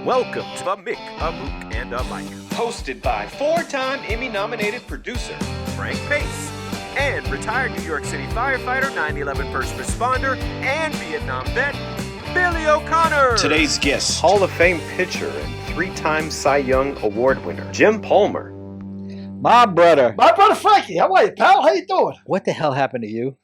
Welcome to the Mick, a Mook, and a Mike. Hosted by four-time Emmy-nominated producer Frank Pace and retired New York City firefighter, 9/11 first responder, and Vietnam vet, Billy O'Connor. Today's guest, Hall of Fame pitcher and three-time Cy Young Award winner, Jim Palmer. My brother. My brother Frankie, how are you, pal? How you doing? What the hell happened to you?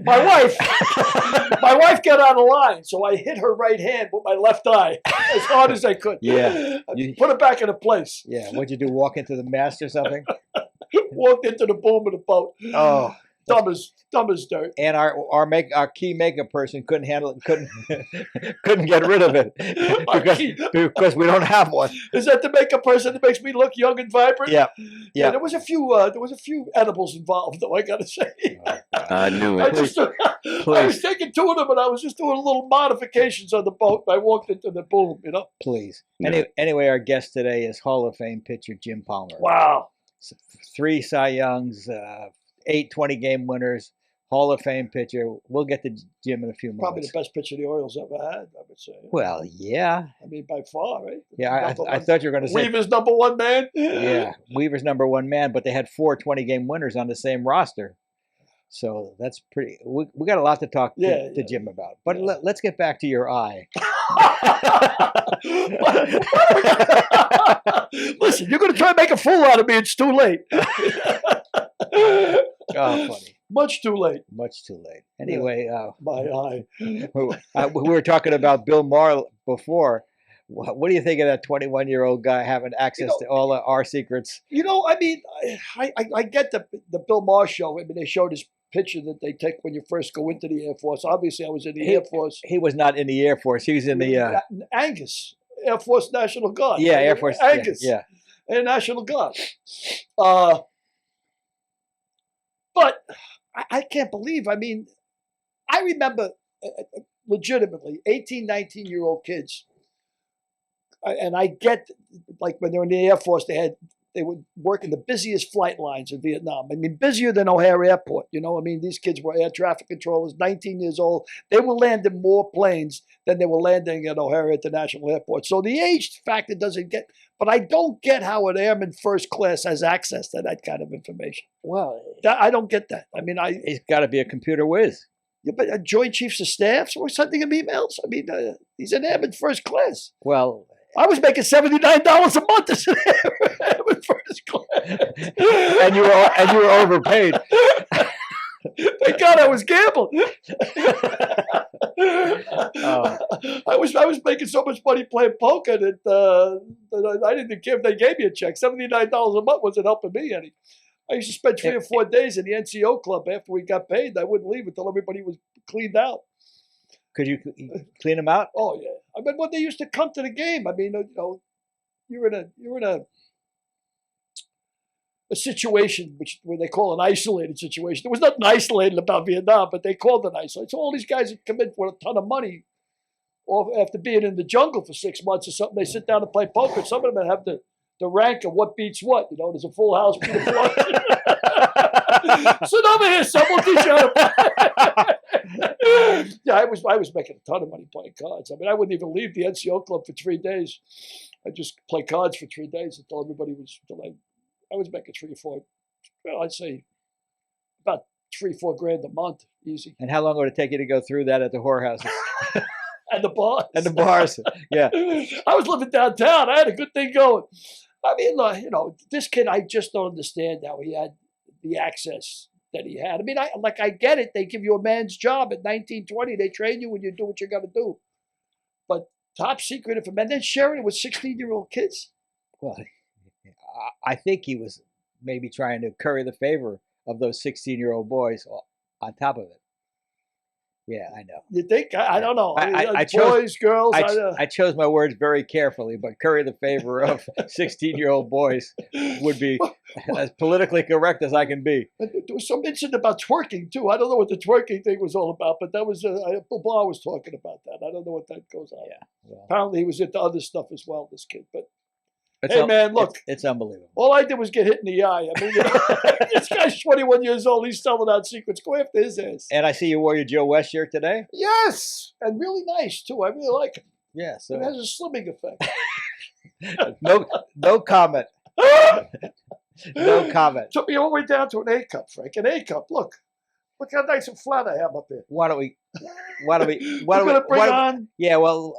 My wife got out of line, so I hit her right hand with my left eye as hard as I could. Yeah. Put it back into place. Yeah. What'd you do? Walk into the mast or something? Walked into the boom of the boat. Oh. Dumb as dirt. And our key makeup person couldn't handle it, couldn't get rid of it because we don't have one. Is that the makeup person that makes me look young and vibrant? Yeah. There was a few edibles involved, though, I gotta say. I knew it. I was taking two of them, and I was just doing little modifications on the boat. And I walked into the boom, Please. Anyway, our guest today is Hall of Fame pitcher Jim Palmer. Wow. 3 Cy Youngs, 8 20-game winners, Hall of Fame pitcher. We'll get to Jim in a few moments. Probably the best pitcher the Orioles ever had, I would say. Well, yeah. I mean, by far, right? Yeah, I thought you were going to say Weaver's number one man. Yeah, Weaver's number one man, but they had 4 20-game winners on the same roster. So that's pretty. We got a lot to talk to Jim about. But let's get back to your eye. Listen, you're going to try to make a fool out of me. It's too late. Oh, funny. Much too late. Much too late. Anyway, my eye. We were talking about Bill Maher before. What do you think of that 21-year-old guy having access to all our secrets? I mean, I get the Bill Maher show. I mean, they showed his picture that they take when you first go into the Air Force. Obviously, I was in the Air Force. He was not in the Air Force. He was in the Angus, Air Force National Guard. Yeah, Air Force. Angus. Yeah. Air National Guard. But I can't believe, I mean, I remember legitimately 18, 19-year-old kids. And I get, like, when they were in the Air Force, they would work in the busiest flight lines in Vietnam. I mean, busier than O'Hare Airport. I mean, these kids were air traffic controllers, 19 years old. They were landing more planes than they were landing at O'Hare International Airport. So the age factor doesn't get, but I don't get how an airman first class has access to that kind of information. Well, I don't get that. I mean, he's got to be a computer whiz. Yeah, but Joint Chiefs of Staffs were sending him emails. I mean, he's an airman first class. Well, I was making $79 a month as an airman first class, and you were overpaid. Thank God I was gambling. I was making so much money playing poker that I didn't care if they gave me a check. $79 a month wasn't helping me any. I used to spend 3 or 4 days in the NCO club after we got paid. I wouldn't leave until everybody was cleaned out. Could you clean them out? Oh yeah. I mean, when they used to come to the game, I mean, you're in a situation where they call an isolated situation. There was nothing isolated about Vietnam, but they called it isolated. So all these guys that come in for a ton of money, or after being in the jungle for 6 months or something, they sit down and play poker. Some of them have the rank of what beats what. There's a full house. Sit over here, someone will teach you how to play. Yeah, I was making a ton of money playing cards. I mean, I wouldn't even leave the NCO club for 3 days. I'd just play cards for 3 days until I was making 3 or 4. Well, I'd say about $3-4 grand a month, easy. And how long would it take you to go through that at the whorehouses? And the bars. And the bars, yeah. I was living downtown. I had a good thing going. I mean, this kid, I just don't understand how he had the access that he had. I mean, I get it. They give you a man's job at 19, 20. They train you and you do what you got to do. But top secret information. And then sharing it with 16-year-old kids. Well, I think he was maybe trying to curry the favor of those 16-year-old boys on top of it. Yeah, I know. You think? I don't know. I boys, girls. I chose my words very carefully, but curry the favor of 16-year-old boys would be as politically correct as I can be. There was some incident about twerking, too. I don't know what the twerking thing was all about, but that was, Bill Barr was talking about that. I don't know what that goes on. Yeah. Well, apparently he was into other stuff as well, this kid. But hey, man, look. It's unbelievable. All I did was get hit in the eye. I mean, this guy's 21 years old. He's selling out secrets. Go after his ass. And I see you wore your Joe West shirt today. Yes. And really nice, too. I really like it. Yeah, It so has a slimming effect. no comment. No comment. Took me all the way down to an A cup, Frank. An A cup. Look how nice and flat I have up there. Why don't we? We're gonna bring on. Yeah, well,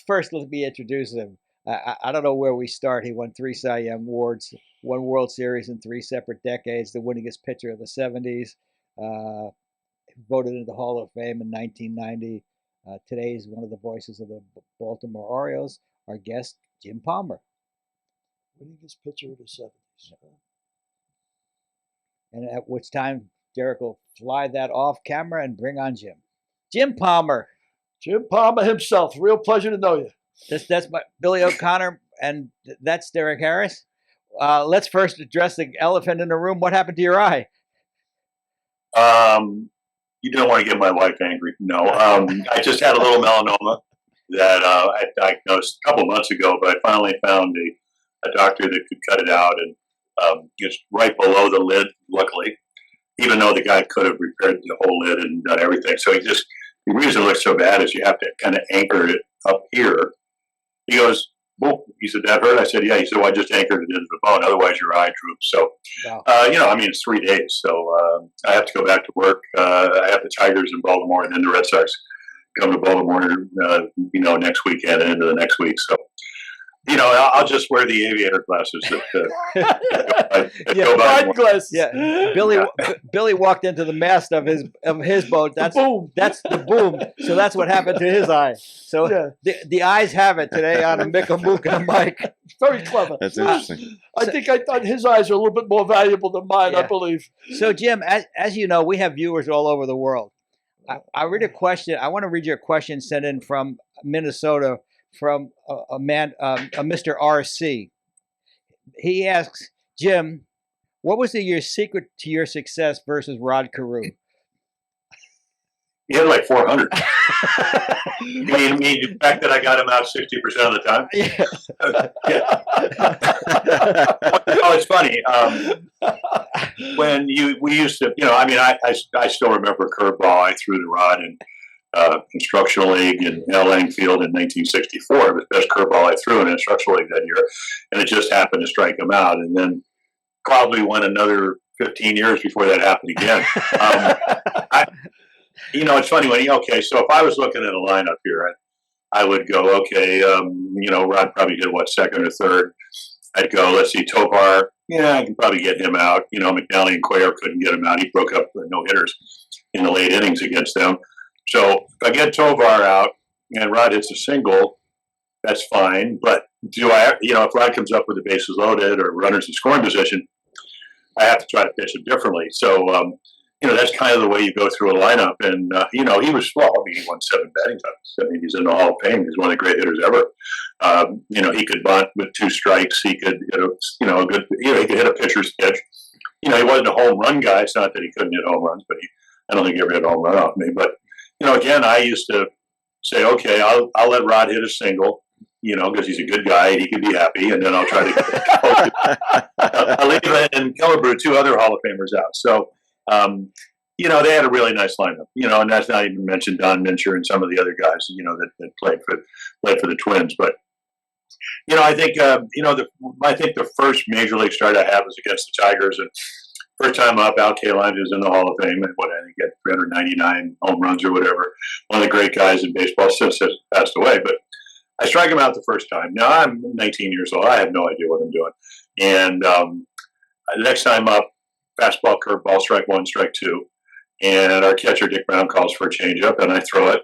first let me introduce him. I don't know where we start. He won 3 Cy Young awards, 1 World Series in 3 separate decades, the winningest pitcher of the 70s, voted into the Hall of Fame in 1990. Today he's one of the voices of the Baltimore Orioles. Our guest, Jim Palmer. Winningest pitcher of the 70s. And at which time Derek will fly that off camera and bring on Jim. Jim Palmer. Jim Palmer himself. Real pleasure to know you. That's my Billy O'Connor, and that's Derek Harris. Let's first address the elephant in the room. What happened to your eye? You don't want to get my wife angry. No, I just had a little melanoma that I diagnosed a couple of months ago, but I finally found a doctor that could cut it out, and it's right below the lid, luckily, even though the guy could have repaired the whole lid and done everything. So the reason it looks so bad is you have to kind of anchor it up here. He goes, well, he said, that hurt? I said, yeah. He said, well, I just anchored it into the bone. Otherwise, your eye droops. So, Wow. It's 3 days. So I have to go back to work. I have the Tigers in Baltimore, and then the Red Sox come to Baltimore, next weekend and into the next week. So, I'll just wear the aviator glasses that go by. Glasses. Yeah, Billy walked into the mast of his boat. That's boom. That's the boom. So that's what happened to his eye. So Yeah. the eyes have it today on a Mick and Mook and a mic. Very clever. That's interesting. I think I thought his eyes are a little bit more valuable than mine, I Yeah. believe. So Jim, as you know, we have viewers all over the world. I read a question. I want to read you a question sent in from Minnesota from a man, Mr. RC. He asks, Jim, what was your secret to your success versus Rod Carew? He had like 400. You mean the fact that I got him out 60% of the time? Oh, it's funny. When we used to, I still remember a curveball I threw to Rod in instructional league in Lang Field in 1964. It was the best curveball I threw in instructional league that year, and it just happened to strike him out. And then probably went another 15 years before that happened again. It's funny so if I was looking at a lineup here, I would go, Rod probably hit second or third. I'd go, let's see, Tovar, I can probably get him out. McNally and Cuellar couldn't get him out. He broke up no hitters in the late innings against them. So if I get Tovar out and Rod hits a single, that's fine. But if Rod comes up with the bases loaded or runners in scoring position, I have to try to pitch him differently. So, that's kind of the way you go through a lineup. And, he was, he won 7 batting titles. He's in the Hall of Fame. He's one of the great hitters ever. He could bunt with 2 strikes. He could, he could hit a pitcher's pitch. He wasn't a home run guy. It's not that he couldn't hit home runs, but I don't think he ever hit a home run off me. But, again, I used to say, okay, I'll let Rod hit a single, because he's a good guy and he can be happy. And then I'll try to Oliva and Killebrew, 2 other Hall of Famers out. So, they had a really nice lineup, and that's not even mentioned Don Mincher and some of the other guys, that played for the Twins. But, I think, I think the first major league start I had was against the Tigers, and first time up, Al Kaline, who's in the Hall of Fame, and I think he had 399 home runs or whatever. One of the great guys in baseball since has passed away, but I strike him out the first time. Now I'm 19 years old. I have no idea what I'm doing. And the next time up, fastball, curveball, strike 1, strike 2. And our catcher, Dick Brown, calls for a changeup, and I throw it.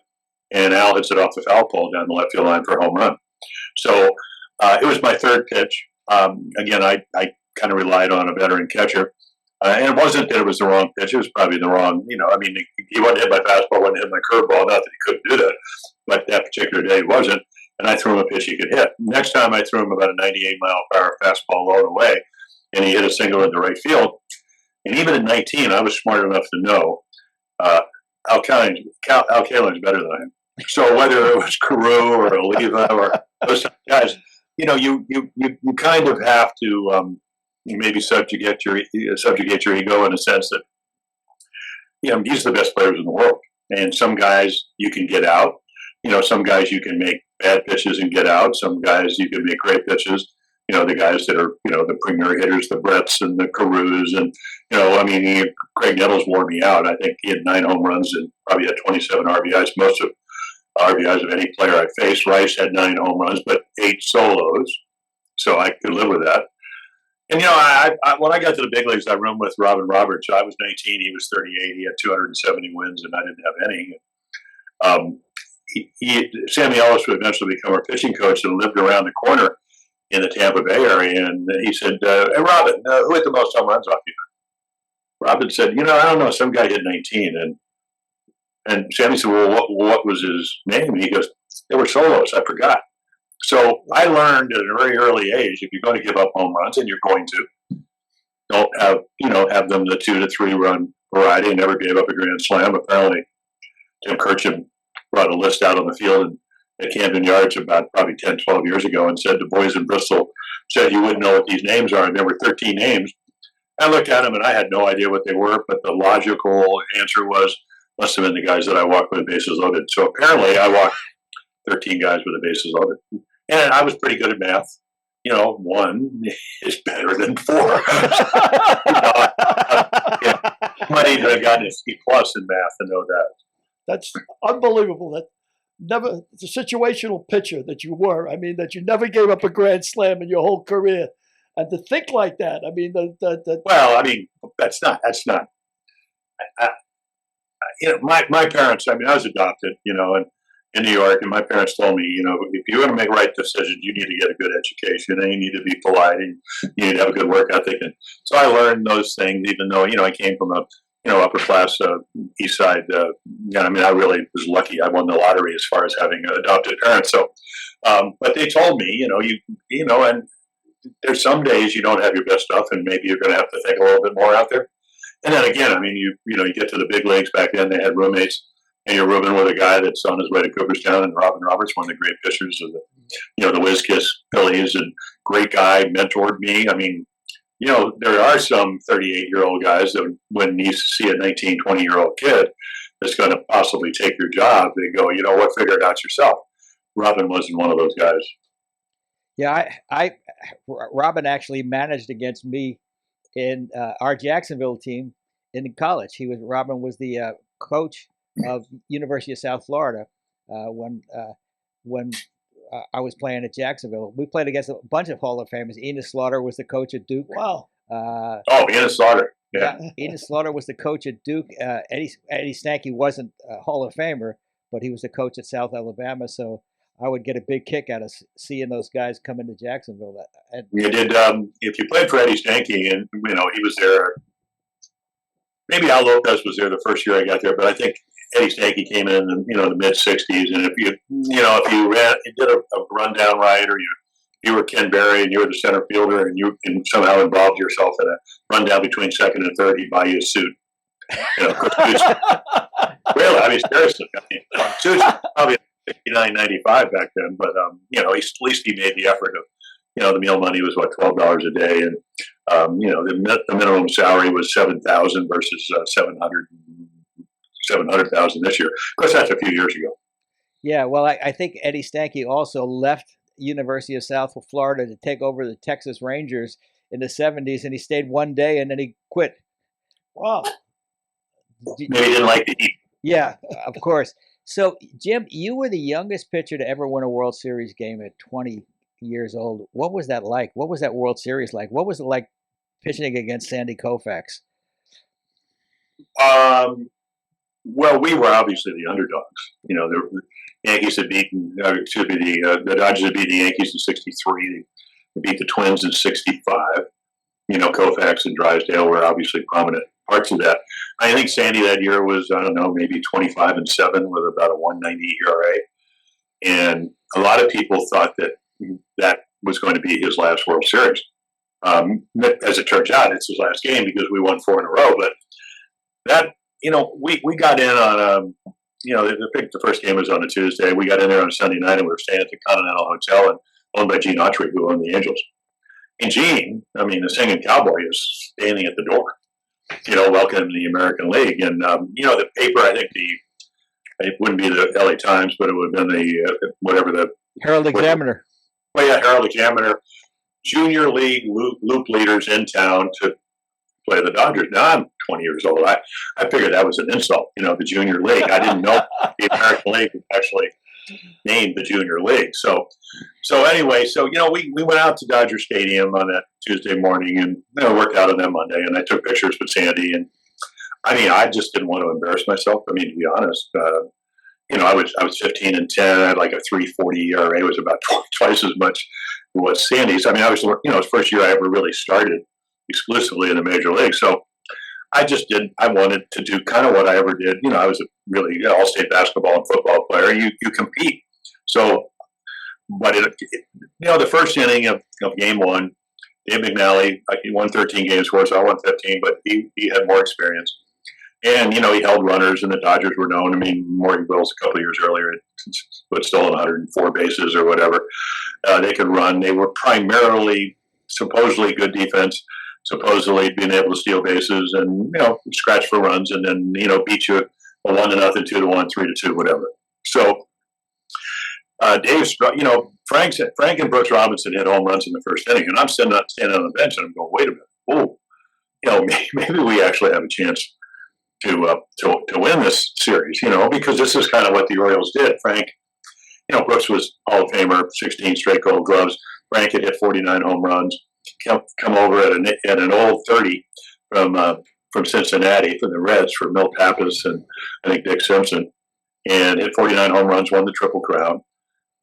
And Al hits it off the foul pole down the left field line for a home run. So it was my third pitch. Again, I kind of relied on a veteran catcher. And it wasn't that it was the wrong pitch. It was probably the wrong, he wasn't hit my fastball, wasn't hit my curveball. Not that he couldn't do that. But that particular day he wasn't. And I threw him a pitch he could hit. Next time I threw him about a 98-mile-per-hour fastball low and away, and he hit a single in the right field. And even at 19, I was smart enough to know Al Kaline's better than I am. So whether it was Carew or Oliva or those guys, you kind of have to maybe subjugate your ego in a sense that these are the best players in the world. And some guys you can get out. some guys you can make bad pitches and get out. Some guys you can make great pitches. The guys that are, the premier hitters, the Bretts and the Carews. And, Craig Nettles wore me out. I think he had 9 home runs and probably had 27 RBIs. Most of RBIs of any player I faced. Rice had 9 home runs, but 8 solos. So I could live with that. And, when I got to the big leagues, I roomed with Robin Roberts. I was 19. He was 38. He had 270 wins, and I didn't have any. Sammy Ellis would eventually become our pitching coach and lived around the corner in the Tampa Bay area. And he said, hey, Robin, who hit the most home runs off you? Robin said, I don't know. Some guy hit 19. And Sammy said, well, what was his name? And he goes, they were solos. I forgot. So I learned at a very early age, if you're going to give up home runs, and you're going to, don't have them the 2 to 3 run variety, and never gave up a grand slam. Apparently, Tim Kirchhoff brought a list out on the field at Camden Yards about probably 10, 12 years ago and said the boys in Bristol said you wouldn't know what these names are. And there were 13 names. I looked at them and I had no idea what they were, but the logical answer was, must have been the guys that I walked with bases loaded. So apparently I walked 13 guys with the bases loaded. And I was pretty good at math. 1 is better than 4. Might even have gotten a C+ in math to know that. That's unbelievable. The situational pitcher that you were. I mean, that you never gave up a grand slam in your whole career, and to think like that. I mean, that's not. My parents. I was adopted. And in New York, and my parents told me, if you want to make right decisions, you need to get a good education, and you need to be polite, and you need to have a good work ethic. And so I learned those things, even though I came from a upper class East Side. I really was lucky. I won the lottery as far as having adopted parents. So, but they told me, and there's some days you don't have your best stuff, and maybe you're going to have to think a little bit more out there. And then again, you get to the big leagues. Back then, they had roommates. And you're rooming with a guy that's on his way to Cooperstown, and Robin Roberts, one of the great pitchers of the Whiz Kiss Phillies, and great guy, mentored me. There are some 38-year-old guys that when you see a 19, 20-year-old kid that's going to possibly take your job, they go, what, figure it out yourself. Robin wasn't one of those guys. Yeah, Robin actually managed against me in our Jacksonville team in college. Robin was the coach of University of South Florida when I was playing at Jacksonville. We played against a bunch of Hall of Famers. Enos Slaughter was the coach at Duke. Wow. Enos Slaughter. Yeah. Enos Slaughter was the coach at Duke. Eddie Stanky wasn't a Hall of Famer, but he was the coach at South Alabama. So I would get a big kick out of seeing those guys come into Jacksonville. You did. If you played for Eddie Stanky, and he was there. Maybe Al Lopez was there the first year I got there, but I think Eddie Stanky came in the mid '60s, and if you did a rundown right, or you were Ken Berry and you were the center fielder, and you somehow involved yourself in a rundown between second and third, he'd buy you a suit. Really, seriously, suits probably $59.95 back then, but at least he made the effort of. The meal money was what, $12 a day, and the minimum salary was $7,000 versus $700,000 this year. Of course, that's a few years ago. Yeah, well, I think Eddie Stanky also left University of South Florida to take over the Texas Rangers in the 70s, and he stayed one day and then he quit. Wow. Maybe he didn't like the heat. Yeah, of course. So, Jim, you were the youngest pitcher to ever win a World Series game at 20 years old. What was that like? What was that World Series like? What was it like pitching against Sandy Koufax? Well, we were obviously the underdogs. The Yankees had beaten, the Dodgers had beaten the Yankees in '63. They beat the Twins in '65. Koufax and Drysdale were obviously prominent parts of that. I think Sandy that year was, maybe 25-7 with about a 1.90 ERA. And a lot of people thought that was going to be his last World Series. As it turns out, it's his last game because we won 4 in a row. But that, we got in on, the first game was on a Tuesday. We got in there on a Sunday night, and we were staying at the Continental Hotel, and owned by Gene Autry, who owned the Angels. And Gene, the singing cowboy, is standing at the door, welcoming the American League. And, the paper, I think it wouldn't be the LA Times, but it would have been the whatever the Herald Examiner. Oh yeah, Herald Examiner. Junior league loop leaders in town to play the Dodgers. Now I'm 20 years old. I figured that was an insult. The junior league. I didn't know the American League was actually named the Junior League. So anyway, we went out to Dodger Stadium on that Tuesday morning and worked out on that Monday, and I took pictures with Sandy. And I just didn't want to embarrass myself. To be honest, I was 15-10. I had like a 3.40 ERA. It was about twice as much as what Sandy's. I was it was the first year I ever really started exclusively in the major league. So I wanted to do kind of what I ever did. I was a really all-state basketball and football player. You compete. So, but the first inning of game one, Dave McNally, he won 13 games for us. I won 15, but he had more experience. And, he held runners, and the Dodgers were known. Morgan Wills a couple of years earlier but stolen 104 bases or whatever. They could run. They were primarily supposedly good defense, supposedly being able to steal bases and, scratch for runs and then, beat you a 1-0, 2-1, 3-2, whatever. So Dave's, Frank and Brooks Robinson hit home runs in the first inning, and I'm standing on the bench and I'm going, wait a minute. Oh, maybe we actually have a chance to win this series, because this is kind of what the Orioles did. Frank, Brooks was Hall of Famer, 16 straight Gold Gloves. Frank had hit 49 home runs. Come over at an old 30 from Cincinnati, from the Reds, for Milt Pappas and I think Dick Simpson, and hit 49 home runs, won the Triple Crown.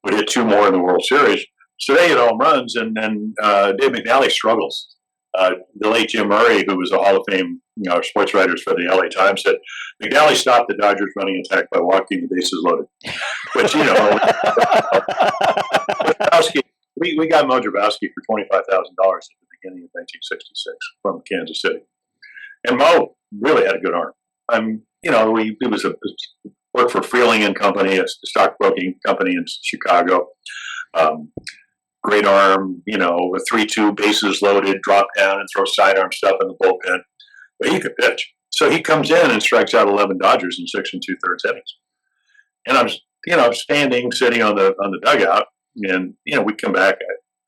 Would hit 2 more in the World Series. So they hit home runs, and then Dave McNally struggles. The late Jim Murray, who was a Hall of Fame sports writer for the LA Times, said McNally stopped the Dodgers running attack by walking the bases loaded. Which, we got Mo Drabowski for $25,000 at the beginning of 1966 from Kansas City. And Mo really had a good arm. He was worked for Freeling and Company, a stockbroking company in Chicago. Great arm, a 3-2, bases loaded, drop down and throw sidearm stuff in the bullpen. But he could pitch. So he comes in and strikes out 11 Dodgers in 6 2/3 innings. And I'm sitting on the dugout, and we come back.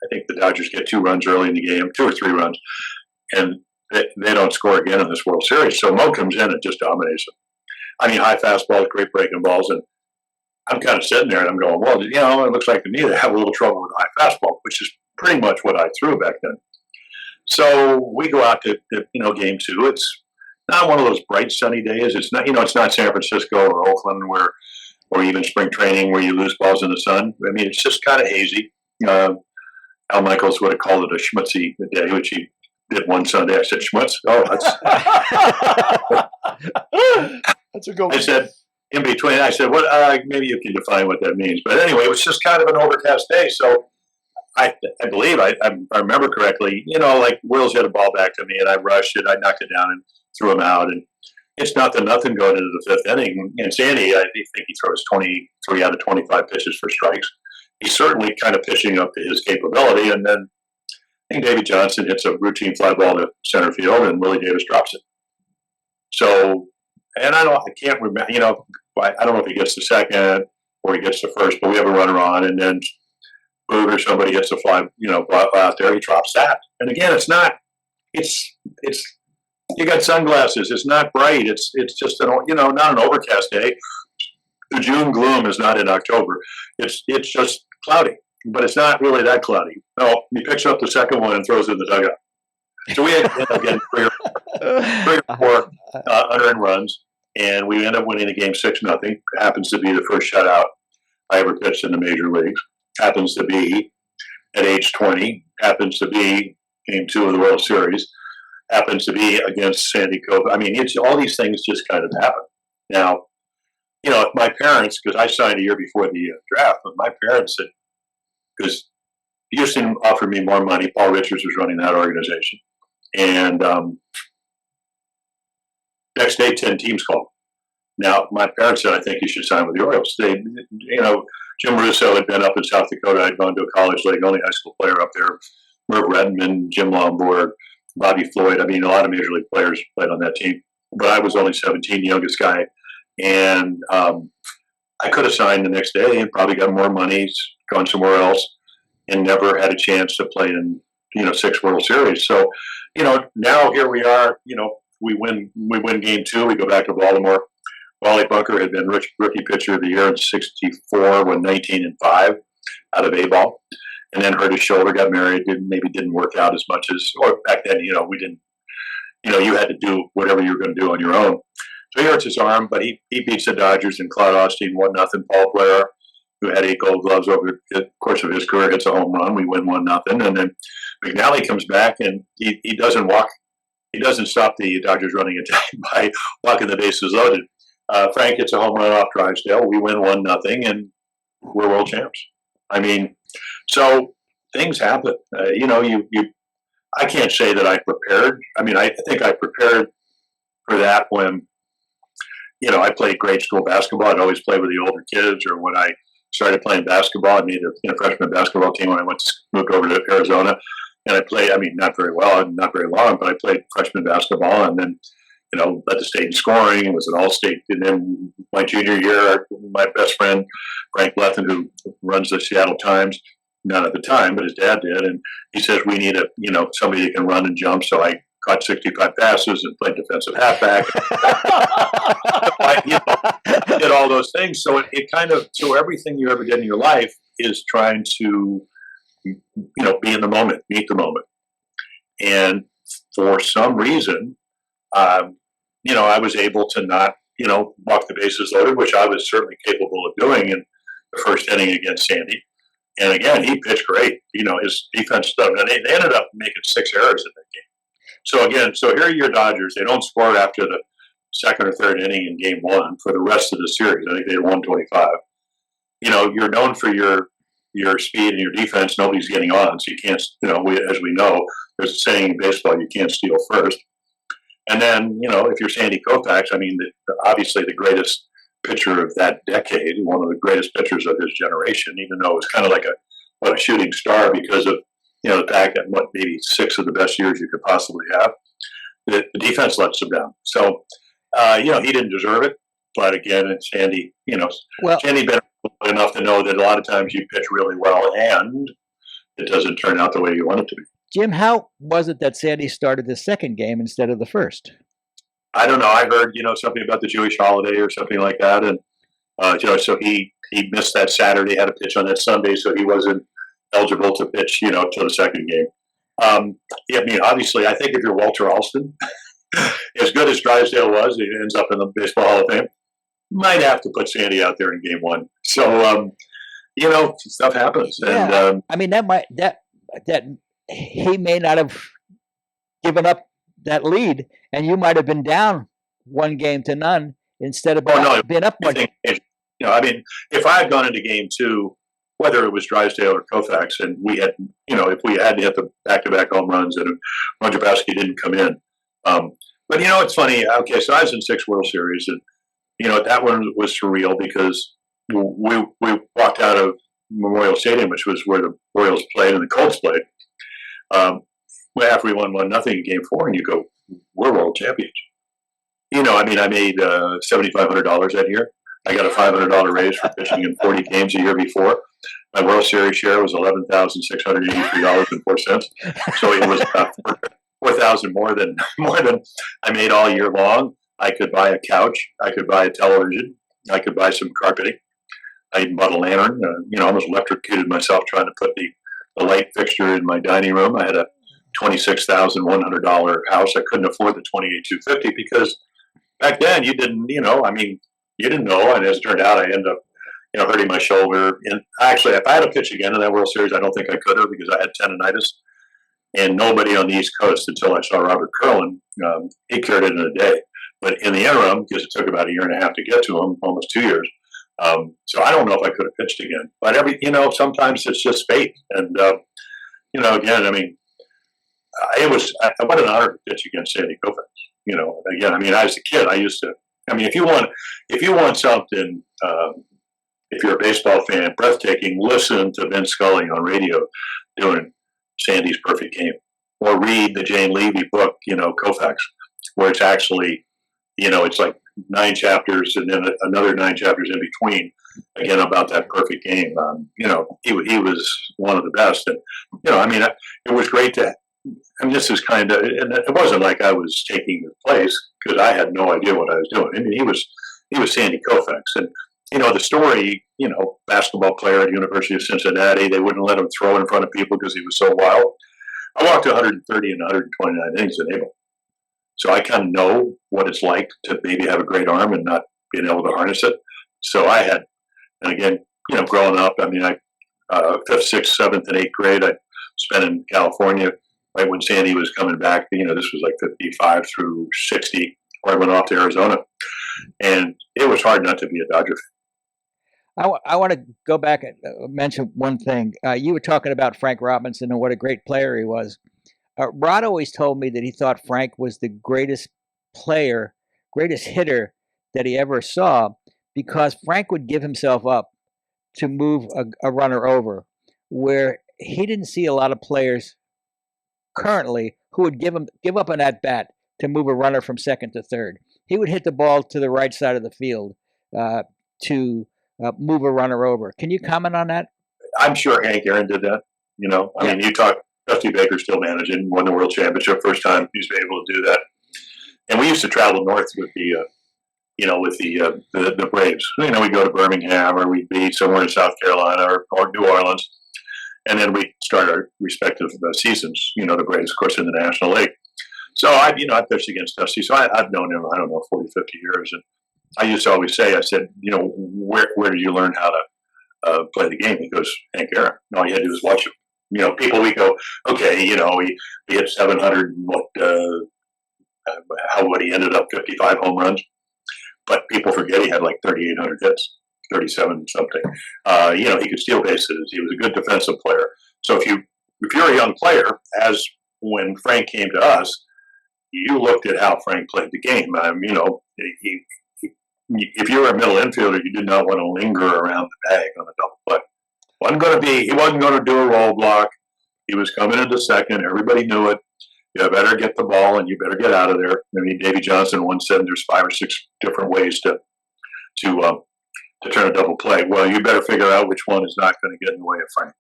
I think the Dodgers get 2 runs early in the game, 2 or 3 runs, and they don't score again in this World Series. So Mo comes in and just dominates them. High fastballs, great breaking balls, and I'm kind of sitting there and I'm going, well, it looks like to me they have a little trouble with high fastball, which is pretty much what I threw back then. So we go out to game 2. It's not one of those bright sunny days. It's not it's not San Francisco or Oakland or even spring training where you lose balls in the sun. It's just kind of hazy. Al Michaels would have called it a schmutzy day, which he did one Sunday. I said, schmutz? Oh, that's a good one. I said, in between, I said, "What? Maybe you can define what that means." But anyway, it was just kind of an overcast day. So I believe I remember correctly. Wills hit a ball back to me, and I rushed it. I knocked it down and threw him out. And it's nothing going into the 5th inning. And Sandy, I think he throws 23 out of 25 pitches for strikes. He's certainly kind of pitching up to his capability. And then I think Davey Johnson hits a routine fly ball to center field, and Willie Davis drops it. So. And I can't remember, I don't know if he gets the second or he gets the first, but we have a runner on, and then Boog or somebody gets the fly, out there, he drops that. And again, you got sunglasses. It's not bright. It's just, not an overcast day. The June gloom is not in October. It's just cloudy, but it's not really that cloudy. No, he picks up the second one and throws it in the dugout. So we end up getting 3 or 4 unearned runs, and we end up winning the game 6-0. Happens to be the first shutout I ever pitched in the major leagues. Happens to be at age 20. Happens to be game 2 of the World Series. Happens to be against Sandy Koufax. It's all these things just kind of happen. Now, if my parents, because I signed a year before the draft, but my parents said, because Houston offered me more money. Paul Richards was running that organization. And next day, 10 teams called. Now, my parents said, I think you should sign with the Orioles. Jim Russo had been up in South Dakota. I'd gone to a college league, only high school player up there. Merv Rettenman, Jim Lomborg, Bobby Floyd. A lot of major league players played on that team. But I was only 17, the youngest guy. And I could have signed the next day and probably got more money, gone somewhere else, and never had a chance to play in 6 World Series. So, now here we are. We win game 2. We go back to Baltimore. Wally Bunker had been rookie pitcher of the year in '64, won 19-5 out of A-ball, and then hurt his shoulder, got married, didn't work out as much as, or back then, we didn't, you had to do whatever you were going to do on your own. So he hurts his arm, but he beats the Dodgers, and Claude Osteen 1-0. Paul Blair, who had 8 Gold Gloves over the course of his career, hits a home run. We win 1-0, and then McNally comes back, and he doesn't walk. He doesn't stop the Dodgers running attack by walking the bases loaded. Frank hits a home run off Drysdale. We win 1-0, and we're world champs. I mean, so things happen. I can't say that I prepared. I mean, I think I prepared for that when, I played grade school basketball. I'd always play with the older kids, or when I started playing basketball, I made a freshman basketball team when I moved over to Arizona. And I played, not very well, not very long, but I played freshman basketball, and then, led the state in scoring, and was an all-state. And then my junior year, my best friend, Frank Lethen, who runs the Seattle Times, not at the time, but his dad did, and he says, we need somebody that can run and jump. So I caught 65 passes and played defensive halfback. I did all those things. So it kind of, so everything you ever did in your life is trying to, be in the moment, meet the moment. And for some reason, I was able to not, walk the bases loaded, which I was certainly capable of doing in the first inning against Sandy. And again, he pitched great. His defense stuff, and they ended up making 6 errors in that game. So here are your Dodgers. They don't score after the second or third inning in game 1 for the rest of the series. I think they had 125. You're known for your speed and your defense. Nobody's getting on, so you can't. As we know, there's a saying in baseball: you can't steal first. And then, if you're Sandy Koufax, obviously the greatest pitcher of that decade, one of the greatest pitchers of his generation, even though it was kind of like a shooting star because of, the fact that maybe 6 of the best years you could possibly have. The defense lets him down. So, he didn't deserve it. But again, it's Sandy, Sandy been enough to know that a lot of times you pitch really well and it doesn't turn out the way you want it to be. Jim, how was it that Sandy started the second game instead of the first? I don't know. I heard, something about the Jewish holiday or something like that. And, so he missed that Saturday, had to pitch on that Sunday, so he wasn't eligible to pitch, till the second game. Obviously, I think if you're Walter Alston, as good as Drysdale was, he ends up in the Baseball Hall of Fame, might have to put Sandy out there in game 1. So, stuff happens. Yeah. And that he may not have given up that lead, and you might have been down 1-0 instead of being up 1. If I had gone into game 2, whether it was Drysdale or Koufax, and we had, if we had to hit the back-to-back home runs and Roger Baskey didn't come in. But it's funny. Okay, so I was in 6 World Series, and that one was surreal because we walked out of Memorial Stadium, which was where the Orioles played and the Colts played. After we won 1-0 in game 4, and you go, we're world champions. I made $7,500 that year. I got a $500 raise for pitching in 40 games a year before. My World Series share was $11,683.04. So it was about $4,000 more than I made all year long. I could buy a couch. I could buy a television. I could buy some carpeting. I even bought a lantern. Almost electrocuted myself trying to put the light fixture in my dining room. I had a $26,100 house. I couldn't afford the $28,250 because back then you didn't, you didn't know. And as it turned out, I ended up, hurting my shoulder. And actually, if I had to pitch again in that World Series, I don't think I could have because I had tendonitis. And nobody on the East Coast until I saw Robert Curlin, he cured it in a day. But in the interim, because it took about 1.5 years to get to him, almost 2 years. So I don't know if I could have pitched again. But sometimes it's just fate. And again, it was what an honor to pitch against Sandy Koufax. As a kid, I used to. If you want something, if you're a baseball fan, breathtaking, listen to Vince Scully on radio doing Sandy's Perfect Game, or read the Jane Levy book, Koufax, where it's actually, it's like 9 chapters and then another 9 chapters in between again about that perfect game. He was one of the best, and it was great to. And this is kind of, and it wasn't like I was taking his place because I had no idea what I was doing. I mean, he was Sandy Koufax, and the story. Basketball player at the University of Cincinnati. They wouldn't let him throw in front of people because he was so wild. I walked 130 and 129 innings in April. So I kind of know what it's like to maybe have a great arm and not being able to harness it. So I had, and again, growing up, I mean, fifth, sixth, seventh, and eighth grade, I spent in California right when Sandy was coming back. This was like 55 through 60, where I went off to Arizona. And it was hard not to be a Dodger fan. I want to go back and mention one thing. You were talking about Frank Robinson and what a great player he was. Rod always told me that he thought Frank was the greatest player, greatest hitter that he ever saw, because Frank would give himself up to move a runner over, where he didn't see a lot of players currently who would give up an at-bat to move a runner from second to third. He would hit the ball to the right side of the field to move a runner over. Can you comment on that? I'm sure Hank Aaron did that. I mean, you talk, Dusty Baker still managing, won the World Championship, first time he's been able to do that. And we used to travel north with the Braves. We'd go to Birmingham, or we'd be somewhere in South Carolina or New Orleans. And then we'd start our respective seasons, the Braves, of course, in the National League. So I pitched against Dusty. So I've known him, 40, 50 years. And I used to always say, I said, where did you learn how to play the game? He goes, Hank Aaron. All you had to do was watch him. People, we go, okay, he hit 700 and he ended up 55 home runs. But people forget he had like 3,800 hits, 37 something. He could steal bases. He was a good defensive player. So if you're a young player, as when Frank came to us, you looked at how Frank played the game. If you were a middle infielder, you did not want to linger around the bag on a double play. He wasn't going to do a roll block. He was coming into second. Everybody knew it. You better get the ball and you better get out of there. I mean, Davey Johnson once said there's 5 or 6 different ways to turn a double play. Well, you better figure out which one is not going to get in the way of Frank,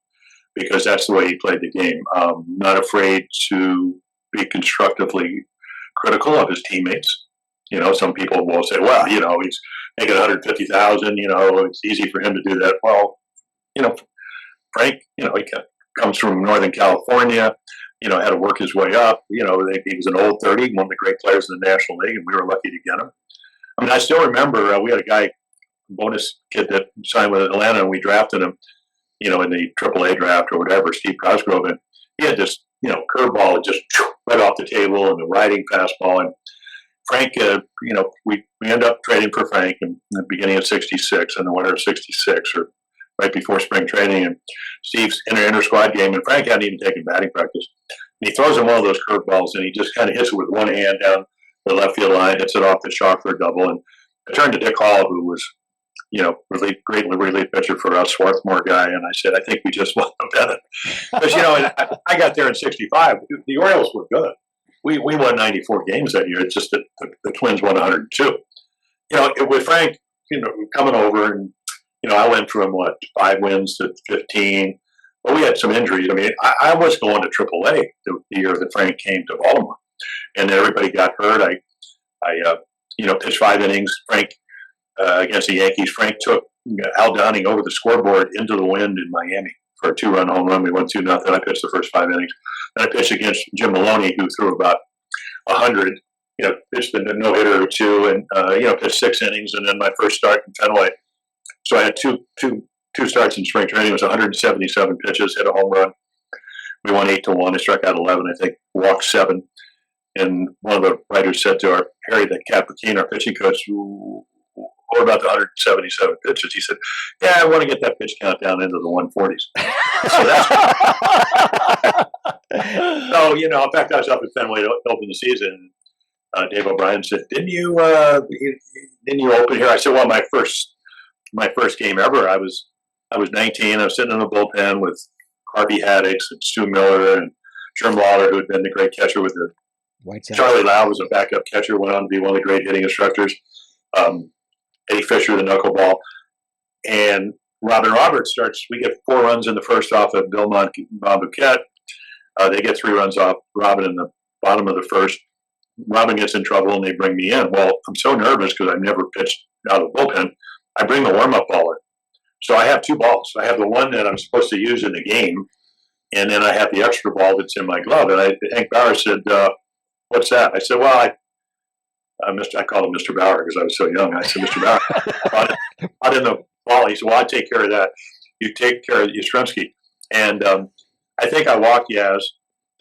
because that's the way he played the game. Not afraid to be constructively critical of his teammates. Some people will say, well, he's making $150,000. It's easy for him to do that. Well, Frank, he comes from Northern California, had to work his way up. He was an old 30, one of the great players in the National League, and we were lucky to get him. I mean, I still remember we had a guy, bonus kid that signed with Atlanta, and we drafted him, in the AAA draft or whatever, Steve Cosgrove, and he had this, curveball just right off the table and the riding fastball. And Frank, we ended up trading for Frank in the beginning of '66, in the winter of '66, or right before spring training. And Steve's in an inter-squad game, and Frank hadn't even taken batting practice. And he throws him one of those curveballs, and he just kind of hits it with one hand down the left field line, hits it off the chalk for a double. And I turned to Dick Hall, who was, great relief pitcher for us, Swarthmore guy, and I said, I think we just won the pennant. Because, I got there in '65. The Orioles were good. We won 94 games that year. It's just that the Twins won 102. With Frank, coming over, and I went from 5 wins to 15. But we had some injuries. I mean, I was going to AAA the year that Frank came to Baltimore, and everybody got hurt. I pitched 5 innings. Frank against the Yankees. Frank took Al Downing over the scoreboard into the wind in Miami for a 2-run home run. We won 2-0. I pitched the first 5 innings. Then I pitched against Jim Maloney, who threw about 100. Pitched a no-hitter or 2, and pitched 6 innings. And then my first start in Fenway. So I had two starts in spring training. It was 177 pitches, hit a home run. We won 8-1. I struck out 11, I think, walked 7. And one of the writers said to Harry the Cappuccino, our pitching coach, what about the 177 pitches? He said, yeah, I want to get that pitch count down into the 140s. So in fact, I was up at Fenway to open the season. Dave O'Brien said, didn't you open here? I said, well, my first game ever, I was 19. I was sitting in the bullpen with Harvey Haddix and Stu Miller and Sherm Lawler, who had been the great catcher with the White Sox. Charlie Lau was a backup catcher, went on to be one of the great hitting instructors. Eddie Fisher, the knuckleball. And Robin Roberts starts. We get 4 runs in the first off of Bill Bouquet. They get 3 runs off Robin in the bottom of the first. Robin gets in trouble, and they bring me in. Well, I'm so nervous because I've never pitched out of the bullpen. I bring the warm-up ball in. So I have 2 balls. I have the one that I'm supposed to use in the game, and then I have the extra ball that's in my glove. And Hank Bauer said, "What's that?" I said, "Well, I called him Mr. Bauer because I was so young. I said, Mr. Bauer, out in the ball." He said, "Well, I take care of that. You take care of Yastrzemski." And I think I walked Yaz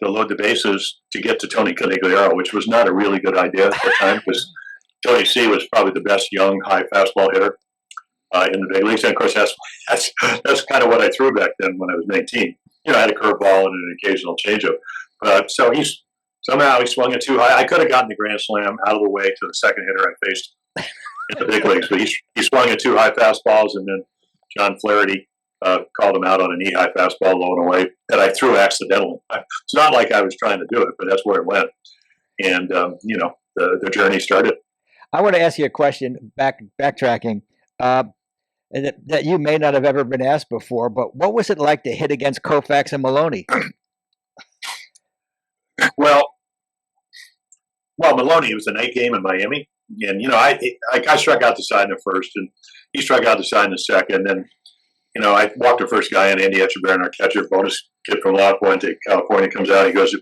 to load the bases to get to Tony Conigliaro, which was not a really good idea at the time because Tony C was probably the best young high fastball hitter in the big leagues. And of course, that's kind of what I threw back then when I was 19. I had a curveball and an occasional changeup. So somehow he swung it too high. I could have gotten the grand slam out of the way to the second hitter I faced in the big leagues, but he swung at 2 high fastballs, and then John Flaherty called him out on a knee-high fastball low and away that I threw accidentally. It's not like I was trying to do it, but that's where it went. And, the journey started. I want to ask you a question, backtracking, that you may not have ever been asked before, but what was it like to hit against Koufax and Maloney? Well, Maloney, it was the night game in Miami. And, I struck out the side in the first, and he struck out the side in the second. And, I walked the first guy in, Andy Etchebarren, our catcher, bonus kid from La Puente, California, comes out. He goes,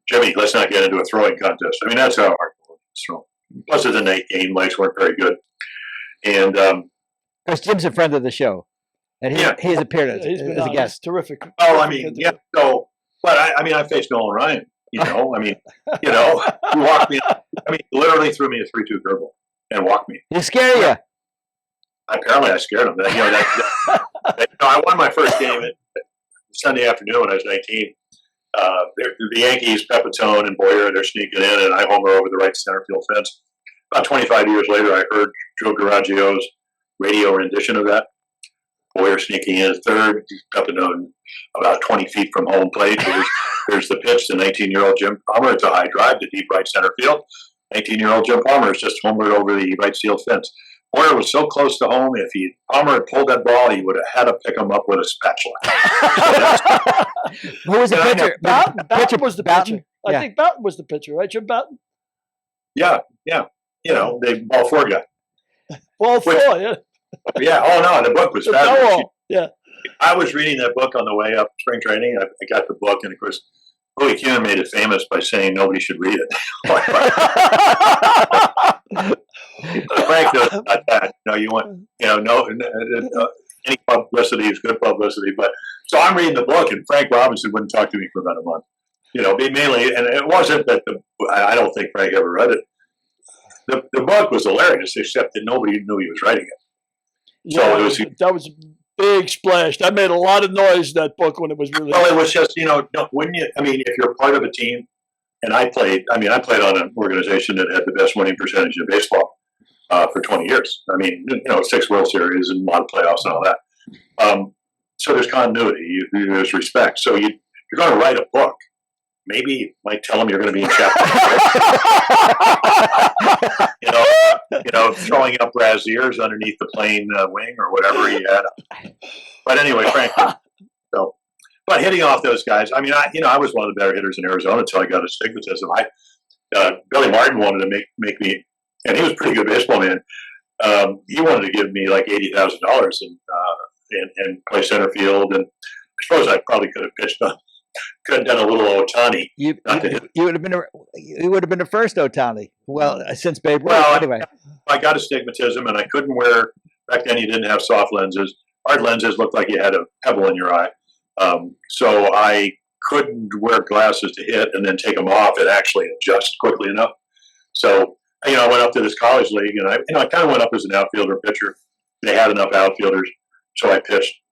"Jimmy, let's not get into a throwing contest." I mean, that's how hard it was to throw. Plus, it's a night game. Lights weren't very good. And because Jim's a friend of the show, and he's appeared as a guest. Terrific. Oh, I mean, yeah. So, but I faced Nolan Ryan. He walked me. Literally threw me a 3-2 curveball and walked me. He scared you. Apparently, I scared him. I won my first game Sunday afternoon when I was 19. The Yankees, Pepitone and Boyer, they're sneaking in, and I homer over the right center field fence. About 25 years later, I heard Joe Garagio's radio rendition of that. Boyer sneaking in third, Pepitone about 20 feet from home plate. There's the pitch to 19-year-old Jim Palmer. It's a high drive to deep right center field. 19-year-old Jim Palmer has just homered over the right field fence. Boyer was so close to home, if Palmer had pulled that ball, he would have had to pick him up with a spatula. Who was the pitcher? Boughton was the pitcher. I Yeah. think Boughton was the pitcher, right, Jim Boughton? Yeah. The ball 4 guy. Ball 4, yeah. Yeah. Oh, no, the book was fabulous. Yeah. I was reading that book on the way up spring training. I got the book, and of course, Louis Kuhn made it famous by saying nobody should read it. Frank does not that. Any publicity is good publicity. But so I'm reading the book, and Frank Robinson wouldn't talk to me for about a month. Mainly, and it wasn't that I don't think Frank ever read it. The book was hilarious, except that nobody knew he was writing it. So that was a big splash. That made a lot of noise, that book, when it was released. Well, it was just, wouldn't you? If you're part of a team, and I played on an organization that had the best winning percentage in baseball for 20 years. 6 World Series and a lot of playoffs and all that. So there's continuity, there's respect. So you're going to write a book. Maybe you might tell them you're going to be in chapter 4. Throwing up braziers underneath the plane wing or whatever he had. But anyway, frankly, but hitting off those guys, I was one of the better hitters in Arizona until I got astigmatism. Billy Martin wanted to make me, and he was a pretty good baseball man. He wanted to give me like $80,000 and play center field, and I suppose I probably could have done a little Ohtani. You would have been the first Ohtani. Well, since Babe Ruth. Well, anyway, I got astigmatism, and I couldn't wear. Back then, you didn't have soft lenses. Hard lenses looked like you had a pebble in your eye. So I couldn't wear glasses to hit and then take them off and actually adjust quickly enough. So I went up to this college league, and I kind of went up as an outfielder pitcher. They had enough outfielders, so I pitched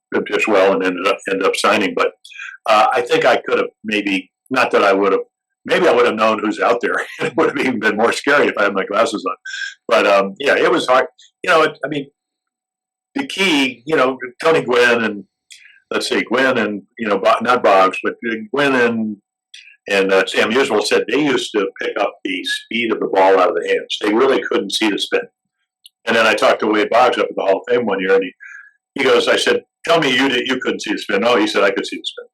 well and ended up signing. But I think I could have maybe I would have known who's out there. It would have even been more scary if I had my glasses on. But it was hard. The key, Tony Gwynn and not Boggs, but Gwynn and Sam Usual said they used to pick up the speed of the ball out of the hands. They really couldn't see the spin. And then I talked to Wade Boggs up at the Hall of Fame one year, and He goes, I said, tell me you couldn't see the spin. No, he said, I could see the spin.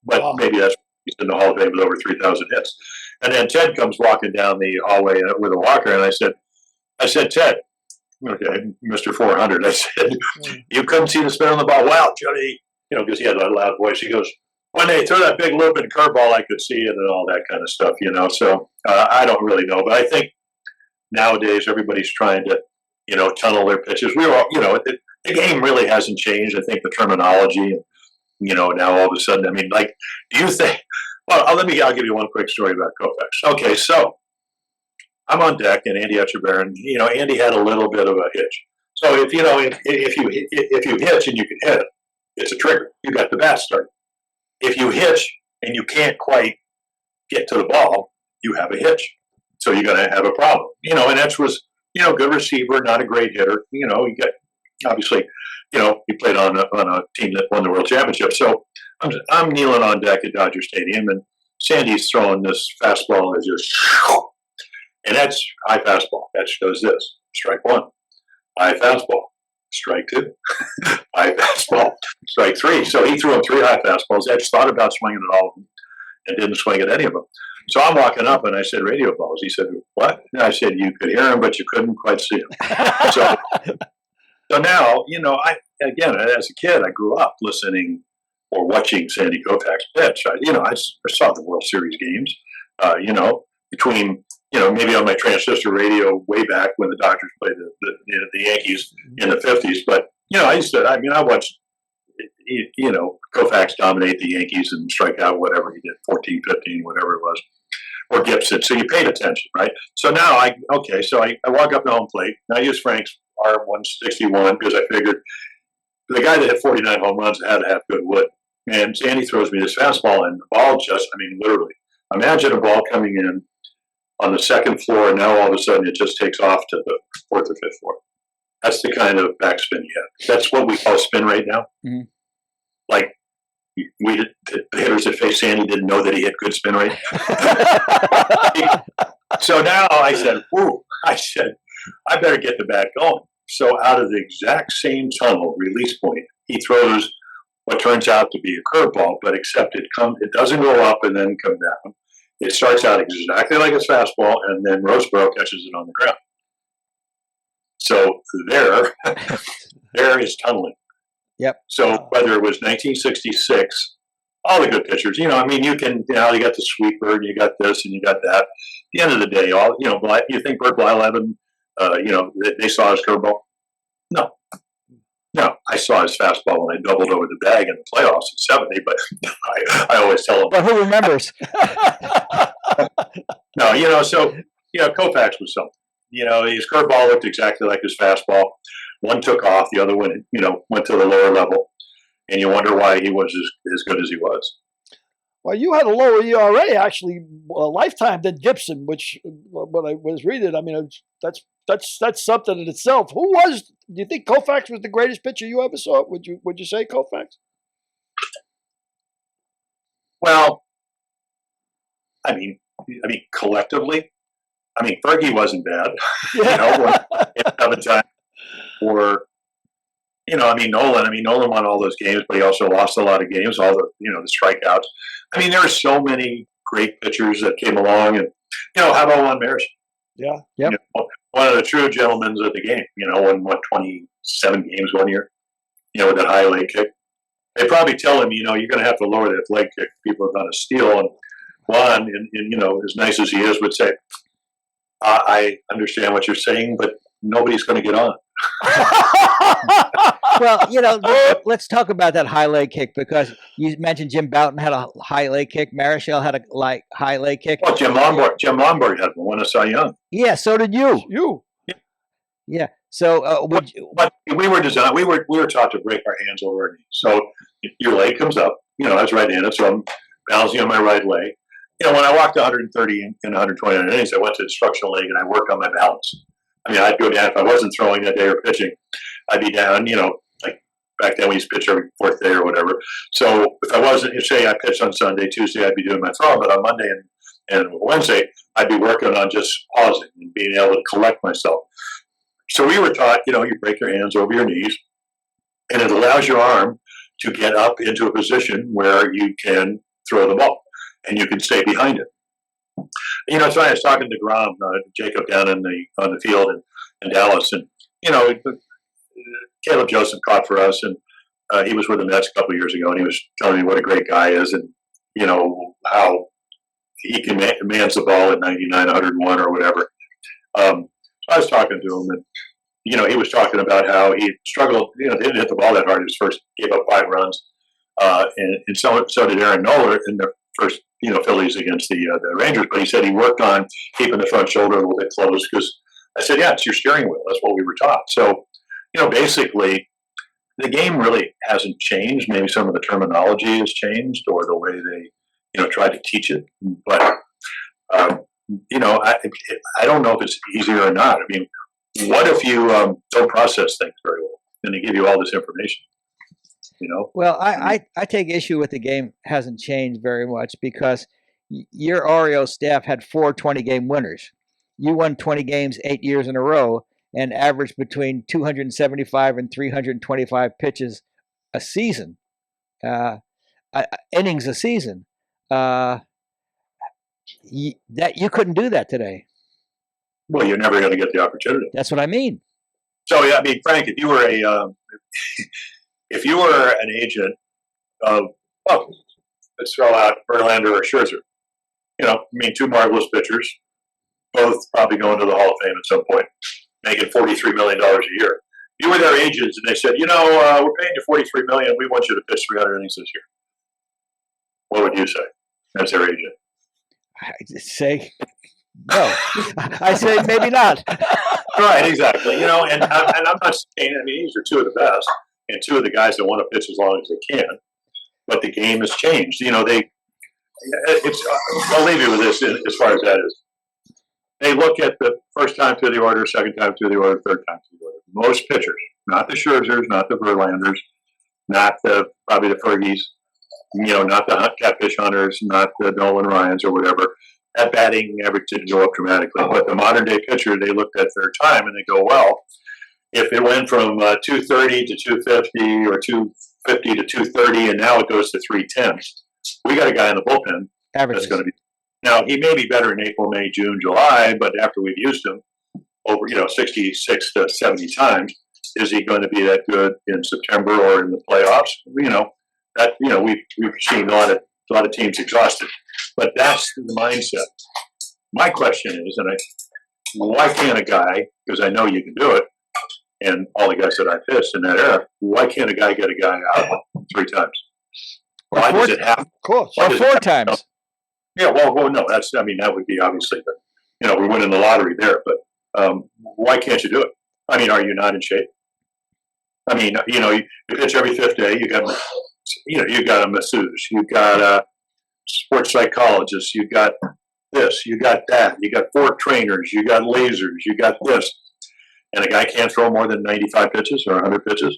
But maybe that's he's in the Hall of Fame with over 3,000 hits. And then Ted comes walking down the hallway with a walker, and I said, Ted, okay, Mr. 400, I said, you couldn't see the spin on the ball. Wow, Johnny, because he had a loud voice. He goes, when they threw that big loop and curveball, I could see it and all that kind of stuff, So I don't really know, but I think nowadays everybody's trying to, tunnel their pitches. We were all, the game really hasn't changed. I think the terminology, now all of a sudden, do you think? Well, I'll give you one quick story about Koufax. Okay, so I'm on deck, and Andy Etchebarren, Andy had a little bit of a hitch. So if you hitch and you can hit, it's a trigger. You got the bat start. If you hitch and you can't quite get to the ball, you have a hitch. So you're going to have a problem. And Etch was, good receiver, not a great hitter. You get obviously, he played on a team that won the World Championship. So I'm kneeling on deck at Dodger Stadium, and Sandy's throwing this fastball that just, and that's high fastball. That does this. Strike one. High fastball. Strike two. High fastball. Strike three. So he threw him 3 high fastballs. Edge thought about swinging at all of them and didn't swing at any of them. So I'm walking up, and I said, radio balls. He said, what? And I said, you could hear him, but you couldn't quite see him. So now, again, as a kid, I grew up listening or watching Sandy Koufax pitch. I saw the World Series games, between, maybe on my transistor radio way back when the Dodgers played the Yankees in the 50s. But, I watched, Koufax dominate the Yankees and strike out whatever he did, 14, 15, whatever it was, or Gibson. So you paid attention, right? So now I walk up to home plate, and I use Frank's R161 because I figured the guy that hit 49 home runs had to have good wood. And Sandy throws me this fastball, and the ball literally, imagine a ball coming in on the second floor, and now all of a sudden it just takes off to the 4th or 5th floor. That's the kind of backspin you have. That's what we call spin rate now. Mm-hmm. Like, the hitters that faced Sandy didn't know that he had good spin rate. So now I said, I better get the bat going. So out of the exact same tunnel release point, he throws what turns out to be a curveball, but except it doesn't go up and then come down. It starts out exactly like a fastball, and then Roseboro catches it on the ground. So there is tunneling. Yep. So whether it was 1966, all the good pitchers, you got the sweeper, and you got this, and you got that. At the end of the day, you think Bert Blyleven, they saw his curveball? No, I saw his fastball when I doubled over the bag in the playoffs in 70, but I always tell him. But who remembers? No, Koufax was something. His curveball looked exactly like his fastball. One took off, the other one, went to the lower level, and you wonder why he was as good as he was. Well, you had a lower ERA, actually, a lifetime than Gibson, which, when I was reading, that's something in itself. Do you think Koufax was the greatest pitcher you ever saw? Would you say Koufax? Well, collectively, Fergie wasn't bad. Seven times. Or, Nolan won all those games, but he also lost a lot of games, all the strikeouts. There were so many great pitchers that came along, and, how about Juan Marichal? Yeah. Yep. One of the true gentlemen of the game, won 27 games one year, with that high leg kick. They probably tell him, you're going to have to lower that leg kick. People are going to steal. And Juan, as nice as he is, would say, I understand what you're saying, but nobody's going to get on. Well, let's talk about that high leg kick, because you mentioned Jim Bouton had a high leg kick. Marichal had a high leg kick. Well, Jim Lombard had one, won a Cy Young. Yeah, so did you. Yeah. So, but we were designed. We were taught to break our hands over our knees. So your leg comes up. I was right-handed, so I'm balancing on my right leg. When I walked 130 and 120 innings, I went to instructional leg and I worked on my balance. I'd go down if I wasn't throwing that day or pitching. I'd be down, like back then we used to pitch every 4th day or whatever. So if I wasn't, say I pitched on Sunday, Tuesday, I'd be doing my throw, but on Monday and Wednesday, I'd be working on just pausing and being able to collect myself. So we were taught, you break your hands over your knees, and it allows your arm to get up into a position where you can throw the ball and you can stay behind it. You know, it's funny. I was talking to Grom, Jacob, down on the field in Dallas, and you know, Caleb Joseph caught for us, and he was with the Mets a couple of years ago, and he was telling me what a great guy is, and you know how he commands the ball at 99, 101, or whatever. So I was talking to him, and you know, he was talking about how he struggled. You know, didn't hit the ball that hard. He was first gave up 5 runs, and so did Aaron Nola in the first, you know, Phillies against the Rangers. But he said he worked on keeping the front shoulder a little bit closed, because I said, yeah, it's your steering wheel. That's what we were taught. So, you know, basically, the game really hasn't changed. Maybe some of the terminology has changed, or the way they, you know, try to teach it. But you know, I don't know if it's easier or not. I mean, what if you don't process things very well, and they give you all this information? You know. Well, I take issue with the game hasn't changed very much, because your Orioles staff had 4 20-game winners. You won 20 games 8 years in a row and averaged between 275 and 325 pitches a season, innings a season. That you couldn't do that today. Well, you're never going to get the opportunity. That's what I mean. So yeah, I mean, Frank, if you were if you were an agent of, well, let's throw out Verlander or Scherzer, you know, I mean, 2 marvelous pitchers, both probably going to the Hall of Fame at some point, making $43 million a year. You were their agents, and they said, you know, we're paying you $43 million. We want you to pitch 300 innings this year. What would you say as their agent? I say no. I say maybe not. Right, exactly. You know, and I'm not saying, I mean, these are 2 of the best, and 2 of the guys that want to pitch as long as they can. But the game has changed. You know, I'll leave you with this as far as that is. They look at the first time through the order, second time through the order, third time through the order. Most pitchers, not the Scherzers, not the Verlanders, not probably the Fergies, you know, not the catfish hunters, not the Nolan Ryans or whatever. That batting average didn't go up dramatically. But the modern day pitcher, they looked at their time and they go, well, if it went from 230 to 250 or 250 to 230 and now it goes to 310, we got a guy in the bullpen that's going to be. Now, he may be better in April, May, June, July, but after we've used him over, you know, 66 to 70 times, is he going to be that good in September or in the playoffs? You know, that, you know, we've seen a lot of teams exhausted, but that's the mindset. My question is, why can't a guy, because I know you can do it, and all the guys that I pitched in that era, why can't a guy get a guy out 3 times? Why does it happen? Of course, or 4 times. Yeah, well, no, that would be obviously, you know, we're winning the lottery there, but why can't you do it? I mean, are you not in shape? I mean, you know, you pitch every 5th day, you got a masseuse, you got a sports psychologist, you got this, you got that, you got 4 trainers, you got lasers, you got this, and a guy can't throw more than 95 pitches or 100 pitches.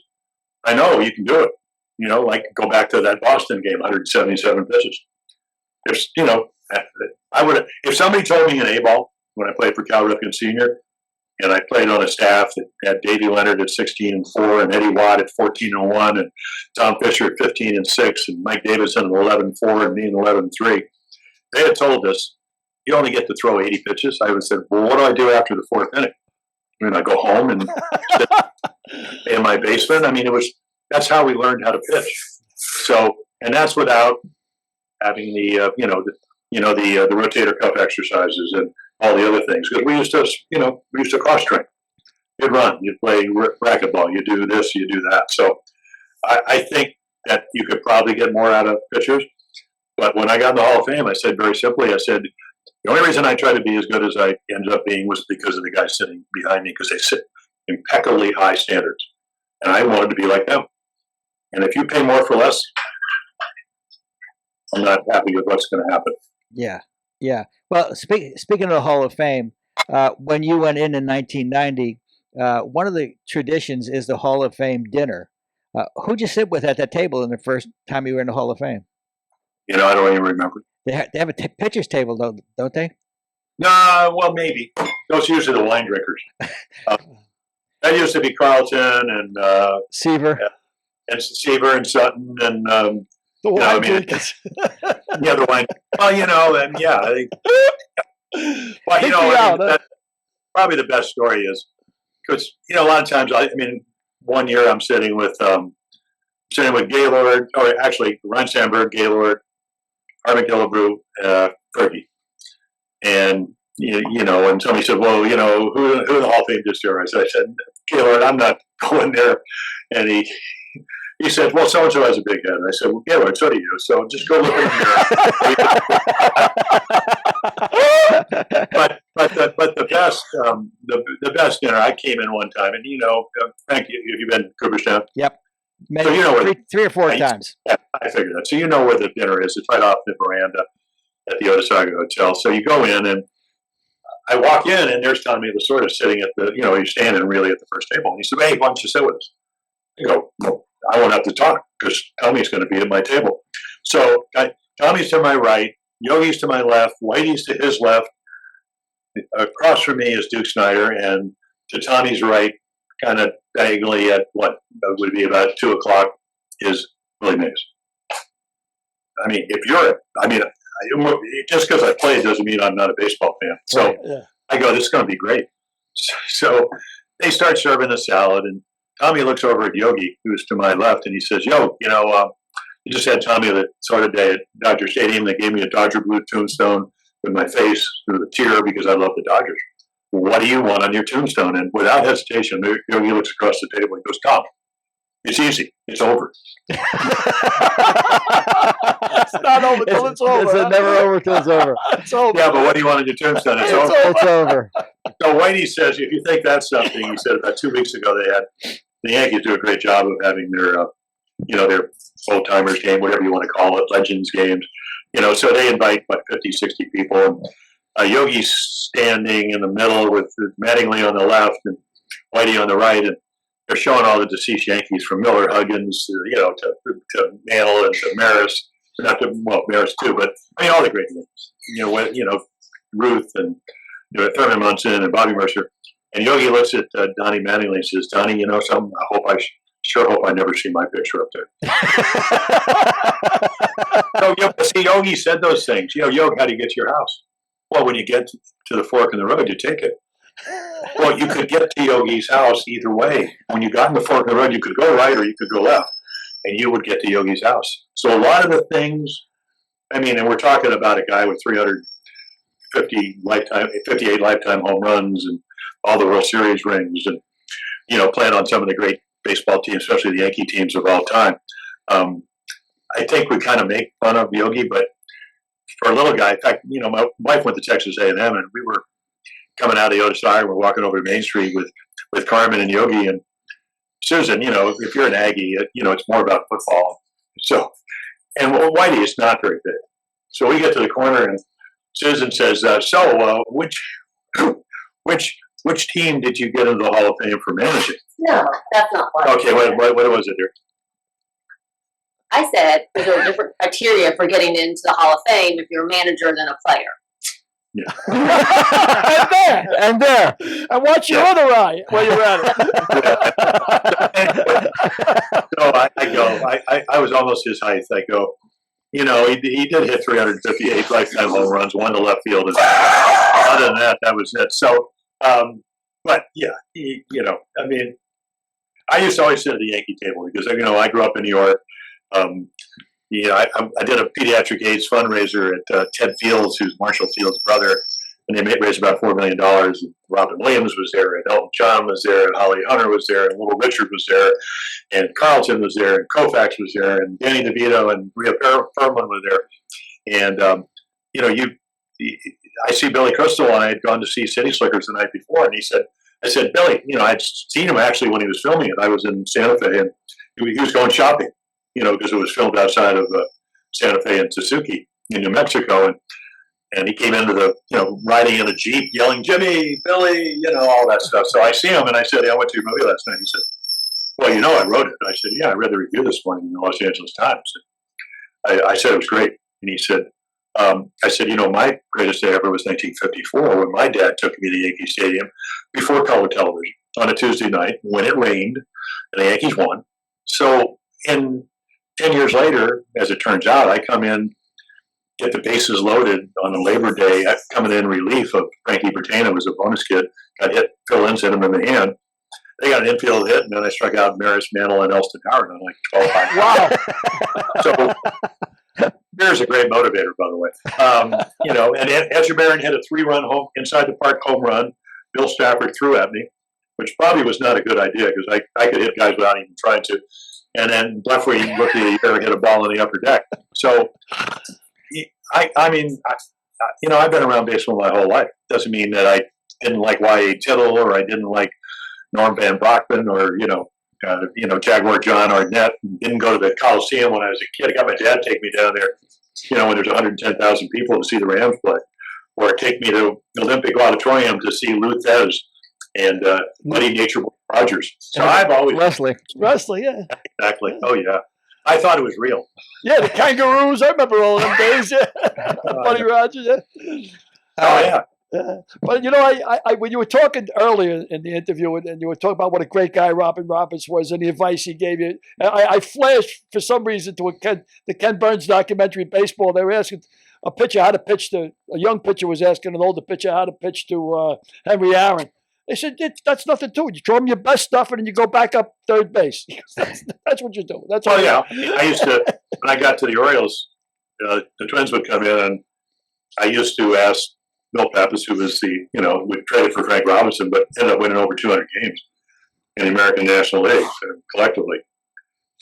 I know you can do it. You know, like go back to that Boston game, 177 pitches. If, you know, if somebody told me in A-ball when I played for Cal Ripken Sr., and I played on a staff that had Davey Leonard at 16-4, and Eddie Watt at 14-1, and Tom Fisher at 15-6, and Mike Davidson at 11-4, and me at 11-3, they had told us, you only get to throw 80 pitches. I would have said, well, what do I do after the 4th inning? I mean, I go home and sit in my basement. I mean, that's how we learned how to pitch. So, and that's without having the the rotator cuff exercises and all the other things, because we used to cross train. You'd run, you'd play racquetball, you do this, you do that. So I think that you could probably get more out of pitchers. But when I got in the Hall of Fame, I said very simply, I said, the only reason I tried to be as good as I ended up being was because of the guys sitting behind me, because they set impeccably high standards. And I wanted to be like them. And if you pay more for less, I'm not happy with what's going to happen. Yeah, yeah. Well, speaking of the Hall of Fame, when you went in 1990, one of the traditions is the Hall of Fame dinner. Who'd you sit with at that table in the first time you were in the Hall of Fame? You know, I don't even remember. They have a pitcher's table, though, don't they? No, well, maybe. Those are usually the wine drinkers. That used to be Carlton and Seaver. and Seaver and Sutton and The wine drinkers. the other wine. Well, and I think. Well, probably the best story is because a lot of times one year I'm sitting with Gaylord, or actually Ron Sandberg, Gaylord, Harvick Killebrew, Fergie, and and somebody said, well, who are the Hall of Fame distillers? I said, Gaylord, I'm not going there, and he said, well, so and so has a big head. And I said, well, Gaylord, so do you. So just go look in the mirror. but the best the best dinner. I came in one time, and Frank, have you been to Cooperstown? Yep. Maybe so three or four times. Yeah, I figured that. So you know where the dinner is. It's right off the veranda at the Otisauga Hotel. So you go in, and I walk in, and there's Tommy Lasorda sitting at the, he's standing really at the first table. And he said, hey, why don't you sit with us? I go, well, I won't have to talk because Tommy's going to be at my table. So Tommy's to my right, Yogi's to my left, Whitey's to his left. Across from me is Duke Snyder, and to Tommy's right, kind of diagonally at what would be about 2:00 is Willie Mays. Just because I played doesn't mean I'm not a baseball fan. So I go, this is going to be great. So they start serving the salad, and Tommy looks over at Yogi, who's to my left, and he says, you just had Tommy Lasorda Day at Dodger Stadium. They gave me a Dodger blue tombstone with my face through the tear because I love the Dodgers. What do you want on your tombstone? And without hesitation, Yogi looks across the table and goes, Tom, it's easy. It's over. It's not over till it's over. It's never over till it's over. It's over. Yeah, but what do you want on your tombstone? It's over. It's over. So Whitey says, if you think that's something, he said about 2 weeks ago the Yankees do a great job of having their old-timers game, whatever you want to call it, Legends games. So they invite, 50, 60 people. And Yogi's standing in the middle with Mattingly on the left and Whitey on the right. And they're showing all the deceased Yankees from Miller, Huggins, to Mantle and to Maris. Maris too, but all the great names. Ruth and Thurman Munson and Bobby Mercer. And Yogi looks at Donnie Mattingly and says, Donnie, something? I sure hope I never see my picture up there. So Yogi said those things. Yogi, how do you get to your house? Well, when you get to the fork in the road, you take it. Well, you could get to Yogi's house either way. When you got in the fork in the road, you could go right or you could go left, and you would get to Yogi's house. So a lot of the things, and we're talking about a guy with 58 lifetime home runs and all the World Series rings, and playing on some of the great baseball teams, especially the Yankee teams of all time. I think we kind of make fun of Yogi, but for a little guy, in fact, my wife went to Texas A&M, and we were coming out of the Otisauga, we're walking over Main Street with Carmen and Yogi and Susan. If you're an Aggie, it's more about football. So, and Whitey is not very big. So we get to the corner, and Susan says, which team did you get into the Hall of Fame for managing? No, that's not what Okay, what was it there? I said there are different criteria for getting into the Hall of Fame if you're a manager than a player. Yeah. and there. And watch your other eye while you're at it. So I was almost his height. I go, he did hit 358 lifetime home runs, one to left field. And other than that, that was it. So, but yeah, I used to always sit at the Yankee table because, I grew up in New York. I did a pediatric AIDS fundraiser at Ted Fields, who's Marshall Fields' brother, and they raised about $4 million. And Robin Williams was there, and Elton John was there, and Holly Hunter was there, and Little Richard was there, and Carlton was there, and Koufax was there, and Danny DeVito and Rhea Perlman were there. And I see Billy Crystal, and I had gone to see City Slickers the night before, and I said, Billy, I'd seen him actually when he was filming it. I was in Santa Fe, and he was going shopping, because it was filmed outside of Santa Fe and Suzuki in New Mexico, and he came into the, riding in a Jeep, yelling, Jimmy, Billy, all that stuff. So I see him, and I said, I went to your movie last night. He said, well, I wrote it. And I said, yeah, I read the review this morning in the Los Angeles Times. I said it was great. And he said, I said, my greatest day ever was 1954 when my dad took me to Yankee Stadium before color television on a Tuesday night when it rained and the Yankees won. So, and 10 years later, as it turns out, I come in, get the bases loaded on a Labor Day, coming in relief of Frankie Bertain, who was a bonus kid, got hit, Phil Ince hit him in the hand. They got an infield hit, and then I struck out Maris Mantle and Elston Howard on like 12 Wow. So beer's a great motivator, by the way. And Edger Barron hit a 3-run home inside the park home run. Bill Stafford threw at me, which probably was not a good idea because I could hit guys without even trying to. And then Blefary, rookie of the year, hit a ball in the upper deck. So, I've been around baseball my whole life. Doesn't mean that I didn't like Y.A. Tittle or I didn't like Norm Van Brockman or, Jaguar John Arnett. Didn't go to the Coliseum when I was a kid. I got my dad take me down there, when there's 110,000 people to see the Rams play. Or take me to the Olympic Auditorium to see Lou Thez and Muddy Nature Rogers. So I've always... Wrestling, yeah. Exactly. Oh, yeah. I thought it was real. Yeah, the Kangaroos. I remember all them days. Yeah. Buddy Rogers. Yeah. Oh, yeah. But I when you were talking earlier in the interview, and you were talking about what a great guy Robin Roberts was and the advice he gave you, I flashed for some reason to the Ken Burns documentary, Baseball. They were asking a pitcher how to pitch a young pitcher was asking an older pitcher how to pitch to Henry Aaron. They said, that's nothing to it. You throw him your best stuff, and then you go back up third base. That's what you do. That's all. Yeah. I used to, when I got to the Orioles, the Twins would come in, and I used to ask Bill Pappas, who was we traded for Frank Robinson, but ended up winning over 200 games in the American National League collectively.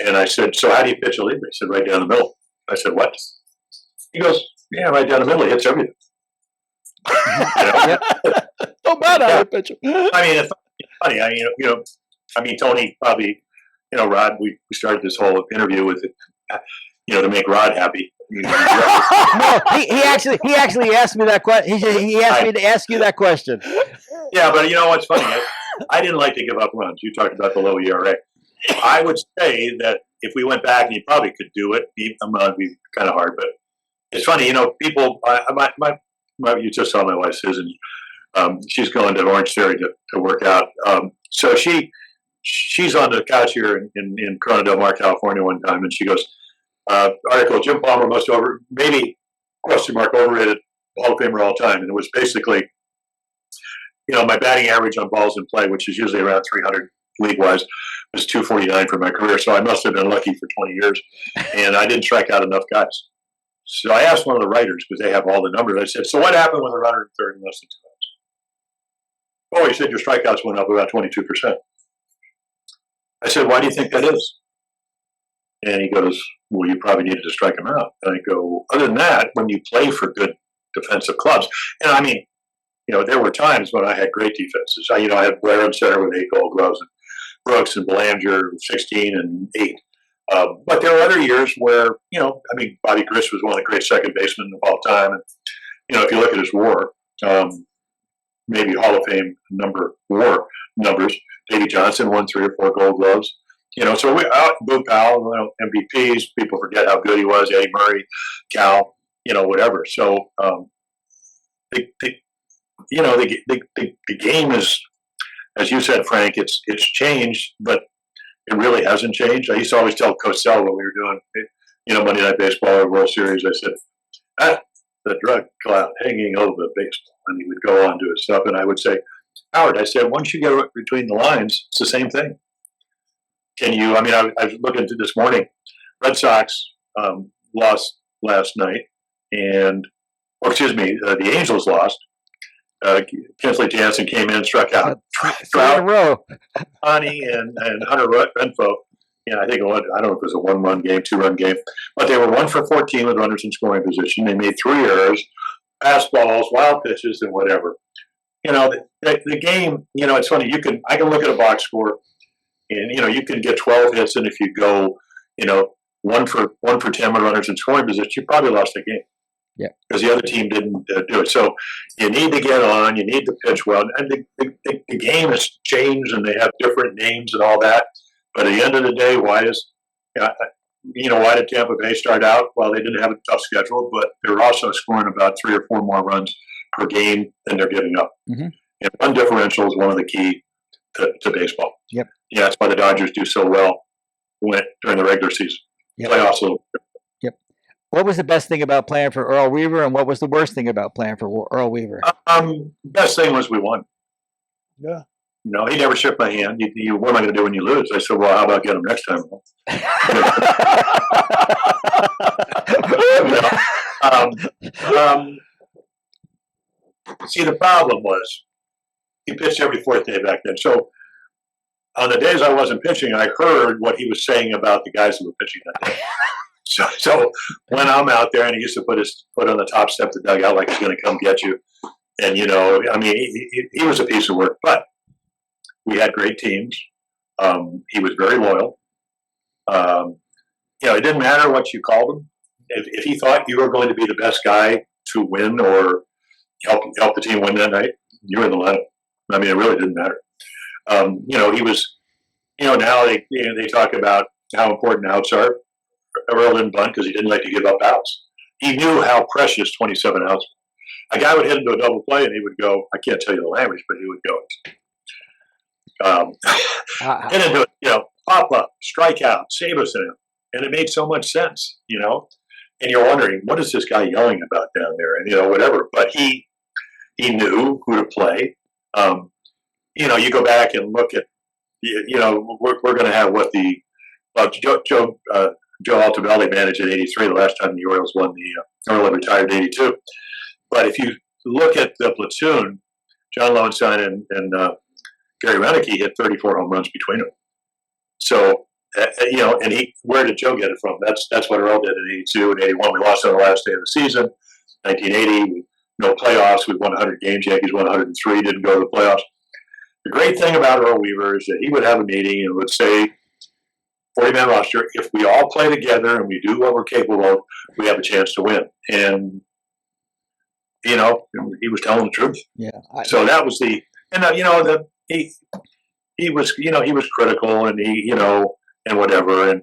And I said, so how do you pitch a leader? He said, right down the middle. I said, what? He goes, yeah, right down the middle. He hits everything. Don't matter how you pitch him. I mean, it's funny. Tony probably, Rod, we started this whole interview with it, to make Rod happy. No, he actually asked me that question. He asked me to ask you that question. Yeah, but what's funny? I didn't like to give up runs. You talked about the low ERA. I would say that if we went back, and you probably could do it. It'd be kind of hard, but it's funny. People. You just saw my wife Susan. She's going to Orange Theory to work out. So she's on the couch here in Corona Del Mar, California, one time, and she goes, article, Jim Palmer must maybe overrated Hall of Famer all time. And it was basically, my batting average on balls in play, which is usually around 300 league-wise, was 249 for my career. So I must have been lucky for 20 years. And I didn't strike out enough guys. So I asked one of the writers, because they have all the numbers. I said, so what happened with a runner in third in less than 2 outs? Oh, he said your strikeouts went up about 22%. I said, why do you think that is? And he goes, well, you probably needed to strike him out. And I go, other than that, when you play for good defensive clubs, and I mean, there were times when I had great defenses. I had Blair in center with 8 Gold Gloves, and Brooks and Belanger 16 and 8. But there were other years where, Bobby Grist was one of the great second basemen of all time. And, if you look at his WAR, maybe Hall of Fame WAR numbers, Davey Johnson won 3 or 4 Gold Gloves. So Boone Powell, MVPs, people forget how good he was, Eddie Murray, Cal, whatever. So, the game is, as you said, Frank, it's changed, but it really hasn't changed. I used to always tell Coach Sell when we were doing, Monday Night Baseball or World Series, I said, the drug cloud hanging over baseball. And he would go on to his stuff, and I would say, Howard, I said, once you get between the lines, it's the same thing. I was looking into this morning. Red Sox lost last night, the Angels lost. Kinsley Jansen came in, struck out Trout, Ani, and Hunter Renfroe. I think I don't know if it was a 1-run game, 2-run game, but they were 1 for 14 with runners in scoring position. They made 3 errors, pass balls, wild pitches, and whatever. The game. It's funny. I can look at a box score. And, you can get 12 hits, and if you go, 1 for 10 with runners in scoring position, you probably lost the game. Yeah. Because the other team didn't do it. So you need to get on, you need to pitch well. And the game has changed, and they have different names and all that. But at the end of the day, why did Tampa Bay start out? Well, they didn't have a tough schedule, but they're also scoring about 3 or 4 more runs per game than they're giving up. Mm-hmm. And run differential is one of the key to baseball. Yep. Yeah, that's why the Dodgers do so well went during the regular season. Yep. Playoffs a little. What was the best thing about playing for Earl Weaver, and what was the worst thing about playing for Earl Weaver? Best thing was we won. Yeah. You know, he never shook my hand. What am I going to do when you lose? I said, well, how about get him next time? See, the problem was he pitched every fourth day back then. So on the days I wasn't pitching, I heard what he was saying about the guys who were pitching that day. So when I'm out there, and he used to put his foot on the top step of the dugout like he's going to come get you. And, you know, I mean, he was a piece of work. But we had great teams. He was very loyal. You know, it didn't matter what you called him. If he thought you were going to be the best guy to win or help the team win that night, you were in the lineup. I mean, it really didn't matter. You know, he was, you know, now they talk about how important outs are. Earl didn't bunt because he didn't like to give up outs. He knew how precious 27 outs were. A guy would hit into a double play and he would go, I can't tell you the language, but he would go, hit into it, you know, pop up, strike out, save us in it. And it made so much sense, you know. And you're wondering, what is this guy yelling about down there? And, you know, whatever. But he knew who to play. You know, you go back and look at, you know, we're going to have what the Joe Altobelli managed in '83, the last time the Orioles won the Earl retired in '82. But if you look at the platoon, John Lowenstein and Gary Renicky hit 34 home runs between them. So, you know, and where did Joe get it from? That's what Earl did in '82 and '81. We lost on the last day of the season. 1980, no playoffs. We won 100 games. Yankees won 103, didn't go to the playoffs. The great thing about Earl Weaver is that he would have a meeting and would say, 40-man roster, if we all play together and we do what we're capable of, we have a chance to win. And, you know, he was telling the truth. Yeah. So that was you know, he was, you know, he was critical and you know, and whatever.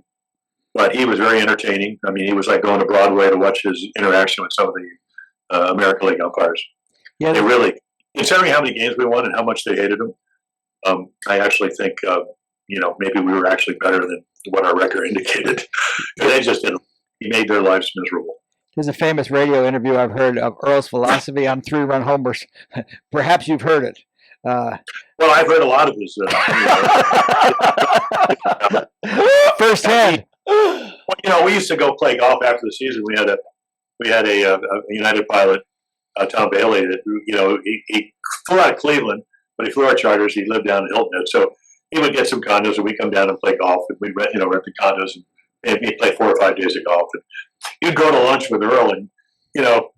But he was very entertaining. I mean, he was like going to Broadway to watch his interaction with some of the American League umpires. Yeah. They really, considering how many games we won and how much they hated him, I actually think, you know, maybe we were actually better than what our record indicated. They just didn't. He made their lives miserable. There's a famous radio interview I've heard of Earl's philosophy on 3-run homers. Perhaps you've heard it. Well, I've heard a lot of his. Firsthand. You know, we used to go play golf after the season. We had a United pilot, Tom Bailey, that, you know, he flew out of Cleveland, but he flew our charters. He lived down in Hilton Head, so he would get some condos, and we'd come down and play golf, and we'd rent the condos, and he'd play 4 or 5 days of golf. And you'd go to lunch with Earl, and, you know,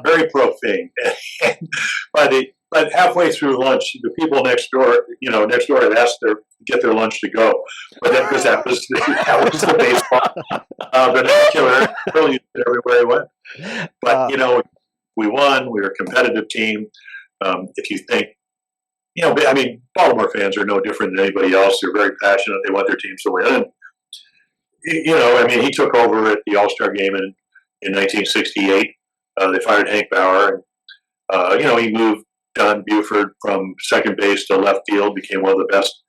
very profane. But halfway through lunch, the people next door had asked get their lunch to go. But then, because that was the baseball vernacular, Earl used it everywhere he went. But, you know, we won. We were a competitive team. If you think, you know, I mean, Baltimore fans are no different than anybody else. They're very passionate. They want their teams to win. And, you know, I mean, he took over at the All-Star game in 1968. They fired Hank Bauer. And, you know, he moved Don Buford from second base to left field, became one of the best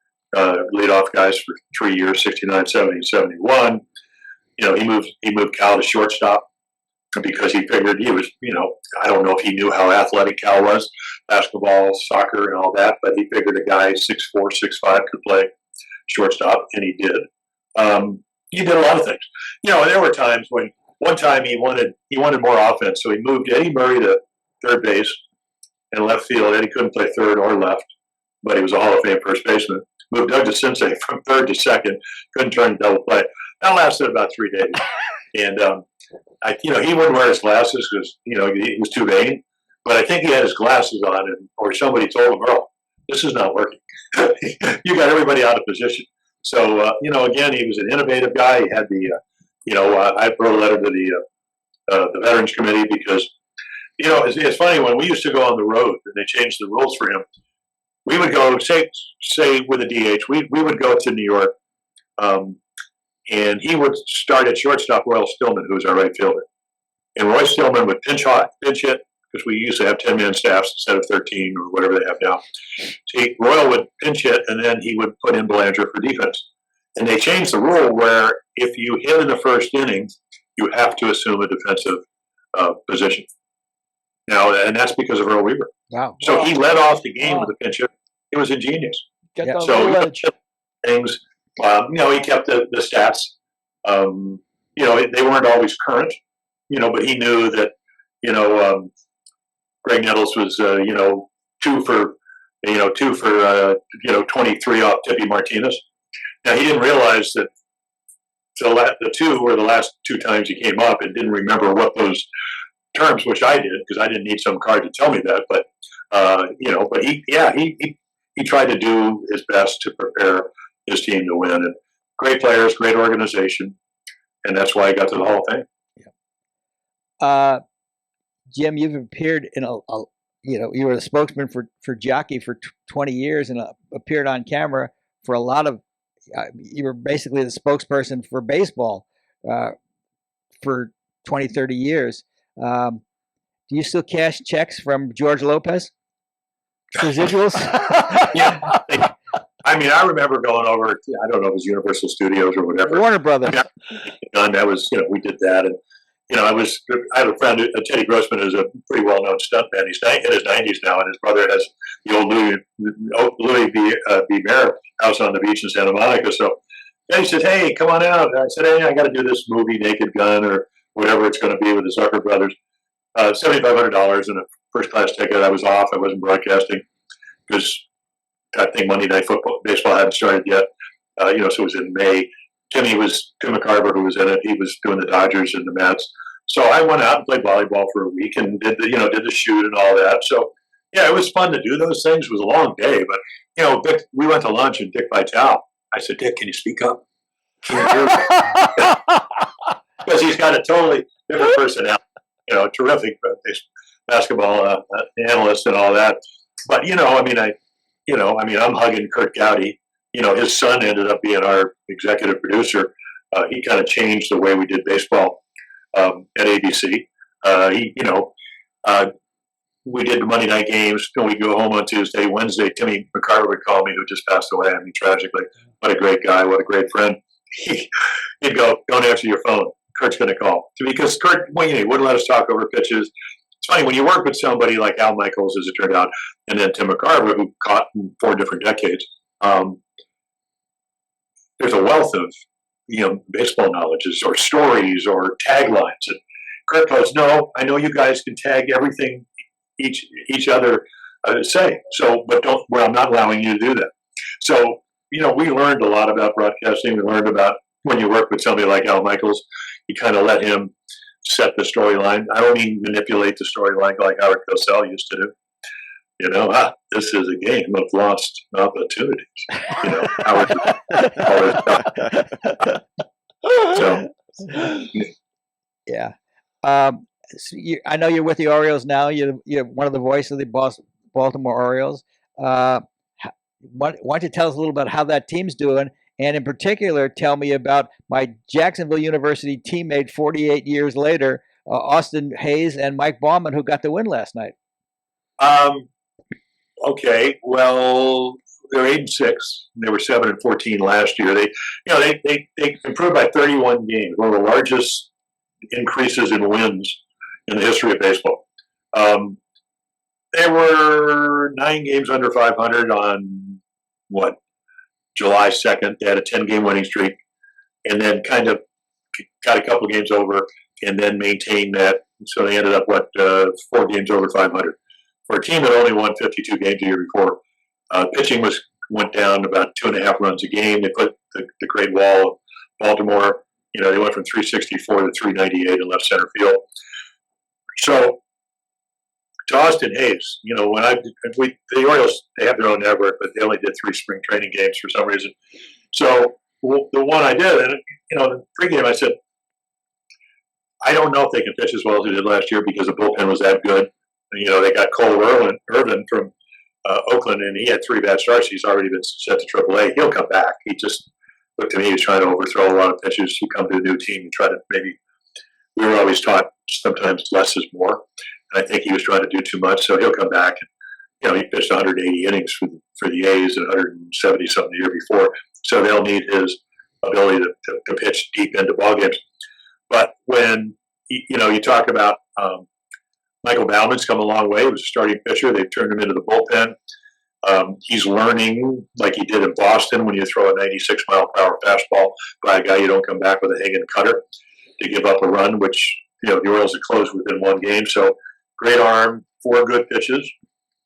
leadoff guys for 3 years, 69, 70, 71. You know, he moved Cal to shortstop because he figured he was, you know, I don't know if he knew how athletic Cal was, basketball, soccer, and all that, but he figured a guy 6'4", 6'5" could play shortstop, and he did. He did a lot of things. You know, and there were times when one time he wanted more offense, so he moved Eddie Murray to third base and left field. Eddie couldn't play third or left, but he was a Hall of Fame first baseman. Moved Doug DeCinces from third to second, couldn't turn double play. That lasted about 3 days. And, you know, he wouldn't wear his glasses because, you know, he was too vain. But I think he had his glasses on, or somebody told him, Earl, this is not working. You got everybody out of position. So, you know, again, he was an innovative guy. He had the, you know, I wrote a letter to the Veterans Committee because, you know, it's funny, when we used to go on the road and they changed the rules for him, we would go, say with a DH, we would go to New York, and he would start at shortstop Royal Stillman, who was our right fielder. And Roy Stillman would pinch hit, because we used to have 10-man staffs instead of 13 or whatever they have now. So Royal would pinch hit, and then he would put in Belanger for defense. And they changed the rule where if you hit in the first inning, you have to assume a defensive position. Now, and that's because of Earl Weaver. Wow. So he led off the game with a pinch hit. It was ingenious. Get Yeah. the So little edge. things, he kept the stats. They weren't always current, but he knew that, Greg Nettles was, 2 for 23 off Tippy Martinez. Now, he didn't realize that the 2 were the last 2 times he came up and didn't remember what those terms, which I did, because I didn't need some card to tell me that. But, but he tried to do his best to prepare his team to win. And great players, great organization. And that's why he got to the Hall of Fame. Yeah. Jim, you've appeared in you were the spokesman for Jockey for 20 years and appeared on camera for a lot of, you were basically the spokesperson for baseball for 20, 30 years. Do you still cash checks from George Lopez? Residuals? Yeah. I remember going over, I don't know if it was Universal Studios or whatever. Warner Brothers. And that was, we did that. And, I have a friend, Teddy Grossman, who's a pretty well-known stuntman. He's in his 90s now, and his brother has the old Louis B. Mayer house on the beach in Santa Monica. So Teddy said, hey, come on out. And I said, hey, I got to do this movie, Naked Gun, or whatever it's going to be with the Zucker brothers. $7,500 and a first-class ticket. I was off. I wasn't broadcasting because I think Monday Night Baseball hadn't started yet. So it was in May. Tim McCarver, who was in it, he was doing the Dodgers and the Mets. So I went out and played volleyball for a week and did the shoot and all that. So yeah, it was fun to do those things. It was a long day, but Dick, we went to lunch and Dick Vitale. I said, Dick, can you speak up? Because he's got a totally different personality. Terrific basketball analyst and all that. But I'm hugging Kurt Gowdy. His son ended up being our executive producer. He kind of changed the way we did baseball at ABC. We did the Monday night games. We'd go home on Tuesday. Wednesday, Timmy McCarver would call me, who just passed away. Tragically. What a great guy. What a great friend. He'd go, don't answer your phone. Kurt's going to call. Because Kurt, he wouldn't let us talk over pitches. It's funny, when you work with somebody like Al Michaels, as it turned out, and then Tim McCarver, who caught in 4 different decades, there's a wealth of baseball knowledges or stories or taglines. And Kurt goes, no, I know you guys can tag everything each other say. So, but I'm not allowing you to do that. So, we learned a lot about broadcasting. We learned about when you work with somebody like Al Michaels, you kind of let him set the storyline. I don't mean manipulate the storyline like Howard Cosell used to do. This is a game of lost opportunities. Yeah. I know you're with the Orioles now. You're one of the voices of the Baltimore Orioles. Why don't you tell us a little about how that team's doing? And in particular, tell me about my Jacksonville University teammate 48 years later, Austin Hayes and Mike Baumann, who got the win last night. Okay, well, they're 8-6. They were 7-14 last year. They improved by 31 games, one of the largest increases in wins in the history of baseball. They were 9 games under 500 on July 2nd. They had a 10-game winning streak, and then kind of got a couple games over, and then maintained that. So they ended up 4 games over 500. For a team that only won 52 games a year before, pitching went down about 2.5 runs a game. They put the Great Wall of Baltimore. They went from 364 to 398 in left center field. So to Austin Hayes, the Orioles, they have their own network, but they only did 3 spring training games for some reason. So the one I did, and the pregame, I said, I don't know if they can pitch as well as they did last year because the bullpen was that good. They got Cole Irvin from Oakland, and he had 3 bad starts. He's already been sent to AAA. He'll come back. He just looked at me. He was trying to overthrow a lot of pitches. You come to a new team, you try to we were always taught sometimes less is more. And I think he was trying to do too much, so he'll come back. And, he pitched 180 innings for the A's and 170-something the year before. So they'll need his ability to pitch deep into ball games. But when you talk about Michael Bauman's come a long way. He was a starting pitcher. They've turned him into the bullpen. He's learning like he did in Boston when you throw a 96-mile-per-hour fastball by a guy you don't come back with a hanging cutter to give up a run, which the Orioles had closed within one game. So great arm, 4 good pitches.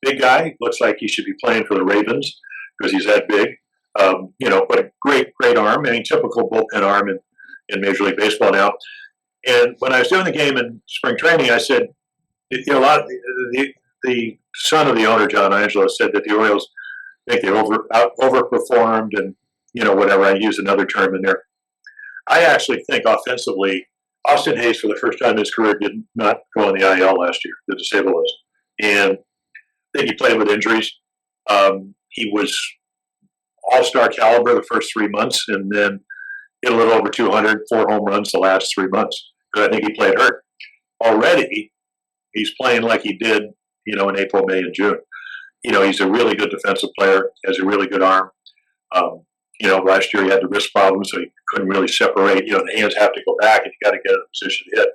Big guy. Looks like he should be playing for the Ravens because he's that big. But a great arm. I mean, typical bullpen arm in Major League Baseball now. And when I was doing the game in spring training, I said, a lot of the son of the owner, John Angelo, said that the Orioles think they overperformed and whatever. I use another term in there. I actually think offensively, Austin Hayes for the first time in his career did not go on the IL last year, the disabled list, and I think he played with injuries. He was all-star caliber the first 3 months, and then hit a little over 200, 4 home runs the last 3 months. But I think he played hurt already. He's playing like he did, in April, May, and June. He's a really good defensive player, has a really good arm. Last year he had the wrist problem, so he couldn't really separate. The hands have to go back, and you got to get in a position to hit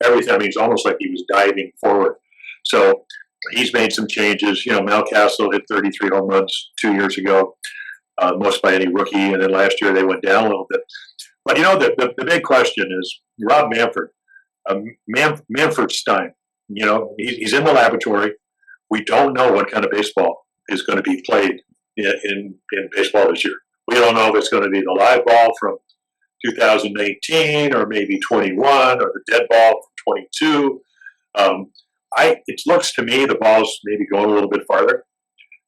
everything. I mean, it's almost like he was diving forward. So he's made some changes. Mountcastle hit 33 home runs 2 years ago, most by any rookie, and then last year they went down a little bit. But the big question is Rob Manfred, Manfred Stein. He's in the laboratory. We don't know what kind of baseball is going to be played in baseball this year. We don't know if it's going to be the live ball from 2018 or maybe 21 or the dead ball from 22. It looks to me the ball's maybe going a little bit farther.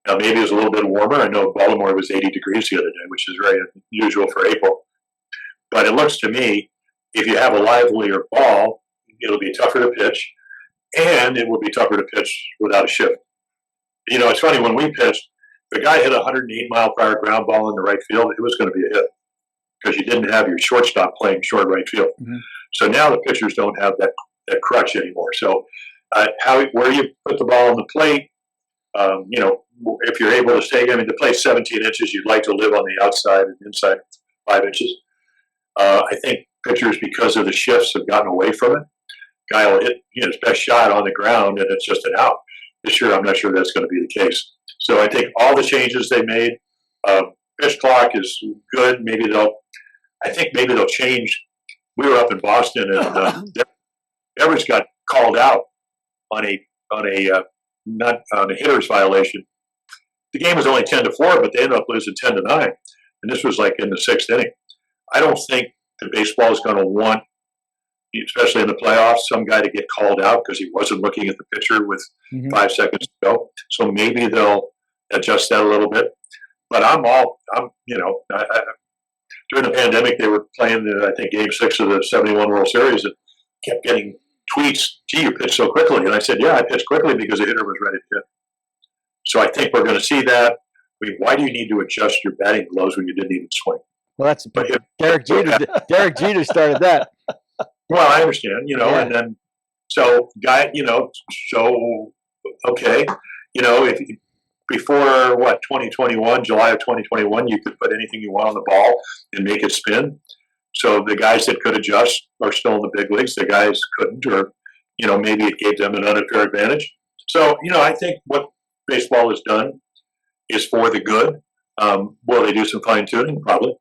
Now, maybe it's a little bit warmer. I know Baltimore was 80 degrees the other day, which is very unusual for April. But it looks to me, if you have a livelier ball, it'll be tougher to pitch, and it will be tougher to pitch without a shift. It's funny, when we pitched, the guy hit a 108-mile-per-hour ground ball in the right field, it was going to be a hit because you didn't have your shortstop playing short right field. Mm-hmm. So now the pitchers don't have that crutch anymore. So where you put the ball on the plate, if you're able to stay, the plate's 17 inches, you'd like to live on the outside and inside 5 inches. I think pitchers, because of the shifts, have gotten away from it. Guy will hit his best shot on the ground, and it's just an out. This year, I'm not sure that's going to be the case. So I think all the changes they made, pitch clock is good. Maybe they'll change. We were up in Boston, and Everett got called out on a hitter's violation. The game was only 10-4, but they ended up losing 10-9, and this was like in the 6th inning. I don't think the baseball is going to want, especially in the playoffs, some guy to get called out because he wasn't looking at the pitcher with 5 seconds to go. So maybe they'll adjust that a little bit. But during the pandemic, they were playing I think Game 6 of the '71 World Series, and kept getting tweets, "Gee, you pitched so quickly." And I said, "Yeah, I pitched quickly because the hitter was ready to hit." So I think we're going to see that. Why do you need to adjust your batting gloves when you didn't even swing? Well, that's Derek Jeter. Derek Jeter started that. Well, I understand, and then okay, if before 2021, July of 2021, you could put anything you want on the ball and make it spin. So the guys that could adjust are still in the big leagues. The guys couldn't, or maybe it gave them an unfair advantage. So I think what baseball has done is for the good. Will they do some fine tuning? Probably.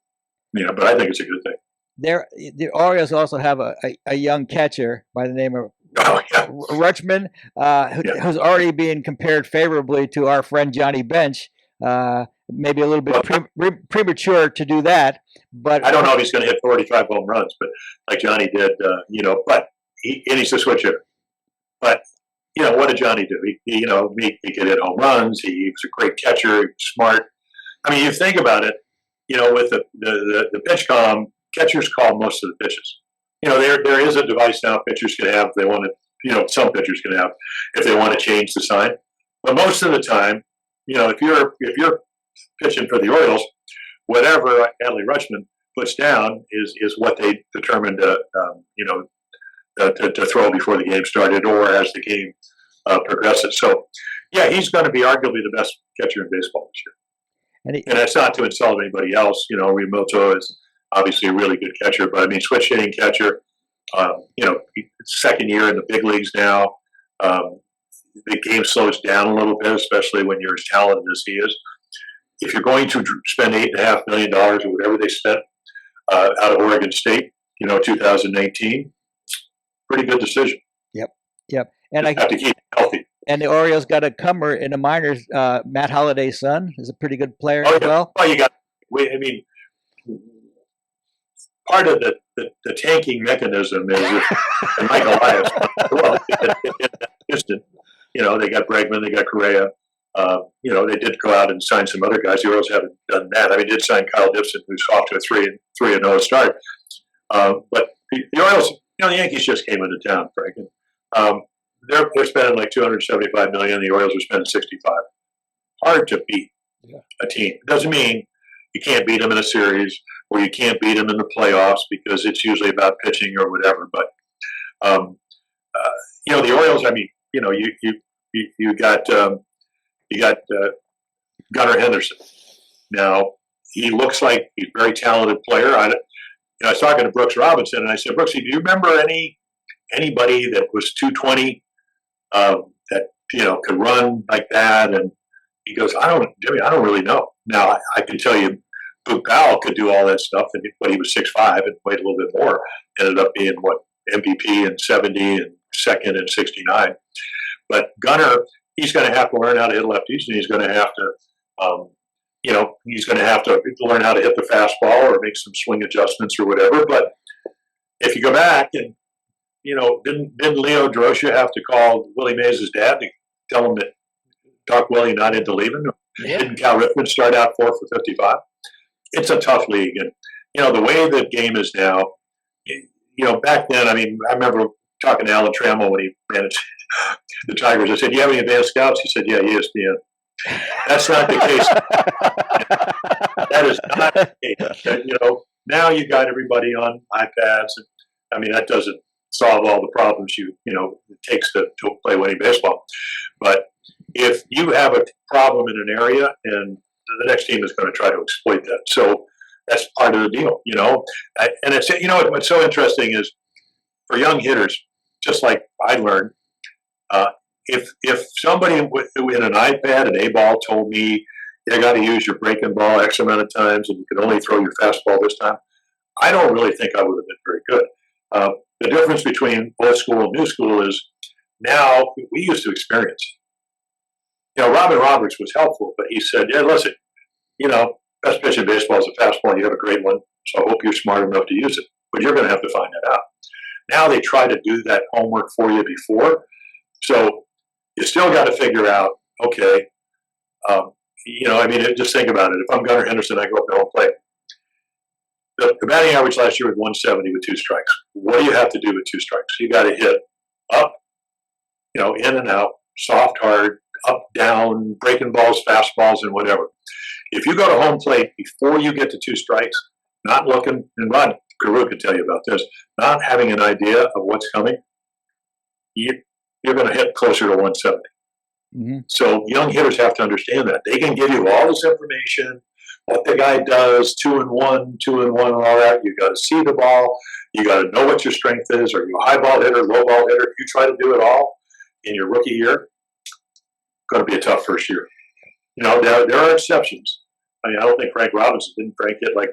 But I think it's a good thing. The Orioles also have a young catcher by the name of Rutschman, who's already being compared favorably to our friend Johnny Bench. Maybe a little bit premature to do that, but I don't know if he's going to hit 45 home runs, but like Johnny did, but he's a switch hitter. But what did Johnny do? He could hit home runs. He was a great catcher. He was smart. I mean, you think about it, with the pitch comm, catchers call most of the pitches. There is a device now pitchers can have if they want to, some pitchers can have if they want to change the sign. But most of the time, if you're pitching for the Orioles, whatever Adley Rutschman puts down is what they determined to throw before the game started or as the game progresses. So, yeah, he's going to be arguably the best catcher in baseball this year. And that's not to insult anybody else. Realmuto is obviously a really good catcher, but I mean, switch hitting catcher. Second year in the big leagues now. The game slows down a little bit, especially when you're as talented as he is. If you're going to spend $8.5 million or whatever they spent out of Oregon State, 2019, pretty good decision. Yep. And I have to keep it healthy. And the Orioles got a comer in the minors. Matt Holliday's son is a pretty good player as well. Well, part of the tanking mechanism is if Michael Elias, Houston, they got Bregman, they got Correa. They did go out and sign some other guys. The Orioles haven't done that. I mean, did sign Kyle Dibson, who's off to a 3-0 start. But the Orioles, the Yankees just came into town, Frank. And, they're spending like $275 million. The Orioles are spending $65. Hard to beat a team. It doesn't mean you can't beat them in a series or you can't beat them in the playoffs because it's usually about pitching or whatever. But the Orioles. I mean, you got Gunnar Henderson. Now he looks like he's a very talented player. I was talking to Brooks Robinson, and I said, Brooksy, do you remember anybody that was 220 that could run like that? And he goes, Jimmy, I don't really know. Now I can tell you, Boog Powell could do all that stuff, but he was 6'5" and weighed a little bit more. Ended up being MVP in 70 and second in 69. But Gunnar, he's going to have to learn how to hit lefties, and he's going to have to, he's going to have to learn how to hit the fastball or make some swing adjustments or whatever. But if you go back and, didn't Leo Durocher have to call Willie Mays' dad to tell him that Doc Willie not into leaving? Yeah. Didn't Cal Ripken start out 4 for 55? It's a tough league. And, the way the game is now, back then, I mean, I remember talking to Alan Trammell when he managed the Tigers. I said, do you have any advanced scouts? He said, yeah, ESPN. That's not the case. That is not the case. Now you got everybody on iPads. And, I mean, that doesn't solve all the problems it takes to play winning baseball. But if you have a problem in an area, and the next team is going to try to exploit that. So that's part of the deal, And it's what's so interesting is for young hitters, just like I learned, if somebody in an iPad, an A-ball told me you got to use your breaking ball X amount of times and you can only throw your fastball this time, I don't really think I would have been very good. The difference between old school and new school is now we used to experience it. Robin Roberts was helpful, but he said, yeah, listen, best pitch in baseball is a fastball. You have a great one, so I hope you're smart enough to use it. But you're going to have to find that out. Now they try to do that homework for you before. So you still got to figure out, okay, just think about it. If I'm Gunnar Henderson, I go up to home plate. The batting average last year was 170 with 2 strikes. What do you have to do with 2 strikes? You got to hit up, in and out, soft, hard, up, down, breaking balls, fastballs, and whatever. If you go to home plate before you get to 2 strikes, not looking, and Rod Carew could tell you about this, not having an idea of what's coming, you're going to hit closer to 170. Mm-hmm. So young hitters have to understand that. They can give you all this information, what the guy does, 2 and 1, and all that. You got to see the ball. You got to know what your strength is. Are you a high ball hitter, low ball hitter? If you try to do it all in your rookie year, going to be a tough first year. There are exceptions. I mean, I don't think Frank Robinson didn't get like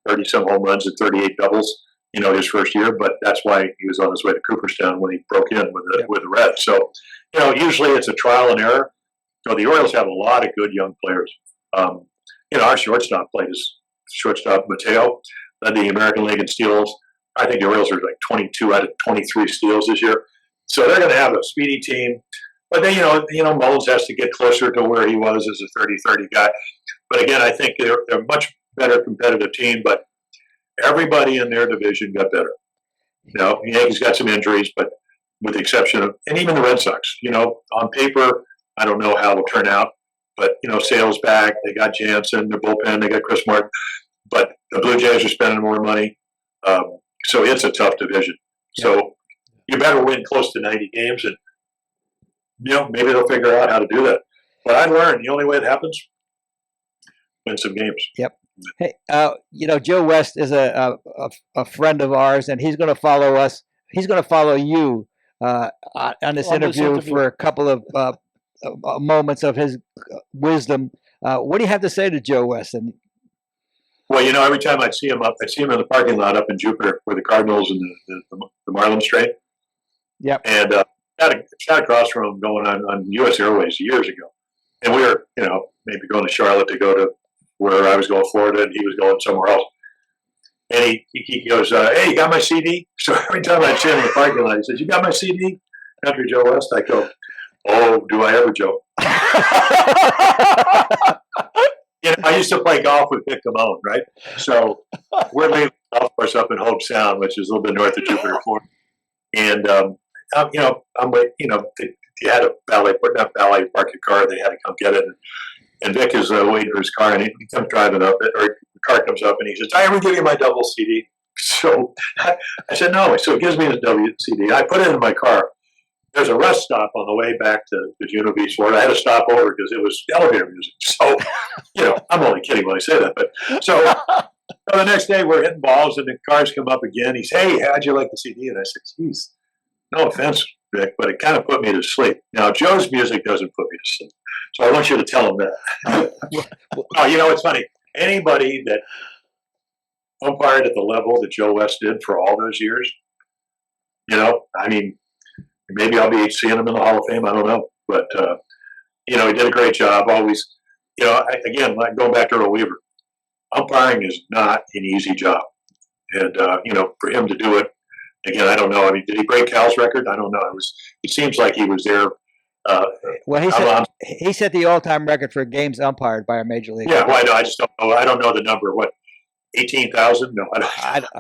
30-some home runs and 38 doubles, his first year, but that's why he was on his way to Cooperstown when he broke in with the Reds. So, usually it's a trial and error. The Orioles have a lot of good young players. Our shortstop Mateo, led the American League in steals. I think the Orioles are like 22 out of 23 steals this year. So they're going to have a speedy team. But then, Mullins has to get closer to where he was as a 30-30 guy. But again, I think they're a much better competitive team, but everybody in their division got better. The Yankees got some injuries, but with the exception of, and even the Red Sox, on paper, I don't know how it'll turn out, but, Sale's back, they got Jansen, their bullpen, they got Chris Martin, but the Blue Jays are spending more money. So it's a tough division. Yeah. So you better win close to 90 games and, maybe they'll figure out how to do that. But I learned the only way it happens, win some games. Yep. Hey, Joe West is a friend of ours, and he's going to follow us. He's going to follow you on this interview for a couple of moments of his wisdom. What do you have to say to Joe West? And well, every time I see him in the parking lot up in Jupiter where the Cardinals and the Marlins trade. Yep. And sat across from him going on U.S. Airways years ago, and we were maybe going to Charlotte to go to where I was going, Florida, and he was going somewhere else. And he goes, "Hey, you got my CD?" So every time I see him in the parking lot, he says, "You got my CD?" Country Joe West. I go, "Oh, do I ever, Joe?" I used to play golf with Mick and Mook, right? So we're leaving the golf course up in Hope Sound, which is a little bit north of Jupiter, Florida. And I'm waiting. They had a not valet park your car. They had to come get it. And Vic is waiting for his car, and he comes driving up, or the car comes up, and he says, "Did I ever give you my double CD?" So I said, "No." So he gives me his double CD. I put it in my car. There's a rest stop on the way back to Juno Beach, Florida. I had to stop over because it was elevator music. So, I'm only kidding when I say that. But so the next day we're hitting balls, and the cars come up again. He says, "Hey, how'd you like the CD?" And I said, "Geez, no offense, Vic, but it kind of put me to sleep." Now, Joe's music doesn't put me to sleep. So I want you to tell him that. It's funny. Anybody that umpired at the level that Joe West did for all those years, maybe I'll be seeing him in the Hall of Fame. I don't know. But, he did a great job. Always, again, like going back to Earl Weaver, umpiring is not an easy job. And, for him to do it, again, I don't know. Did he break Cal's record? I don't know. It seems like he was there. He set the all-time record for games umpired by a major league. Yeah, well, I know. I just don't know. I don't know the number. What, 18,000? No, I don't.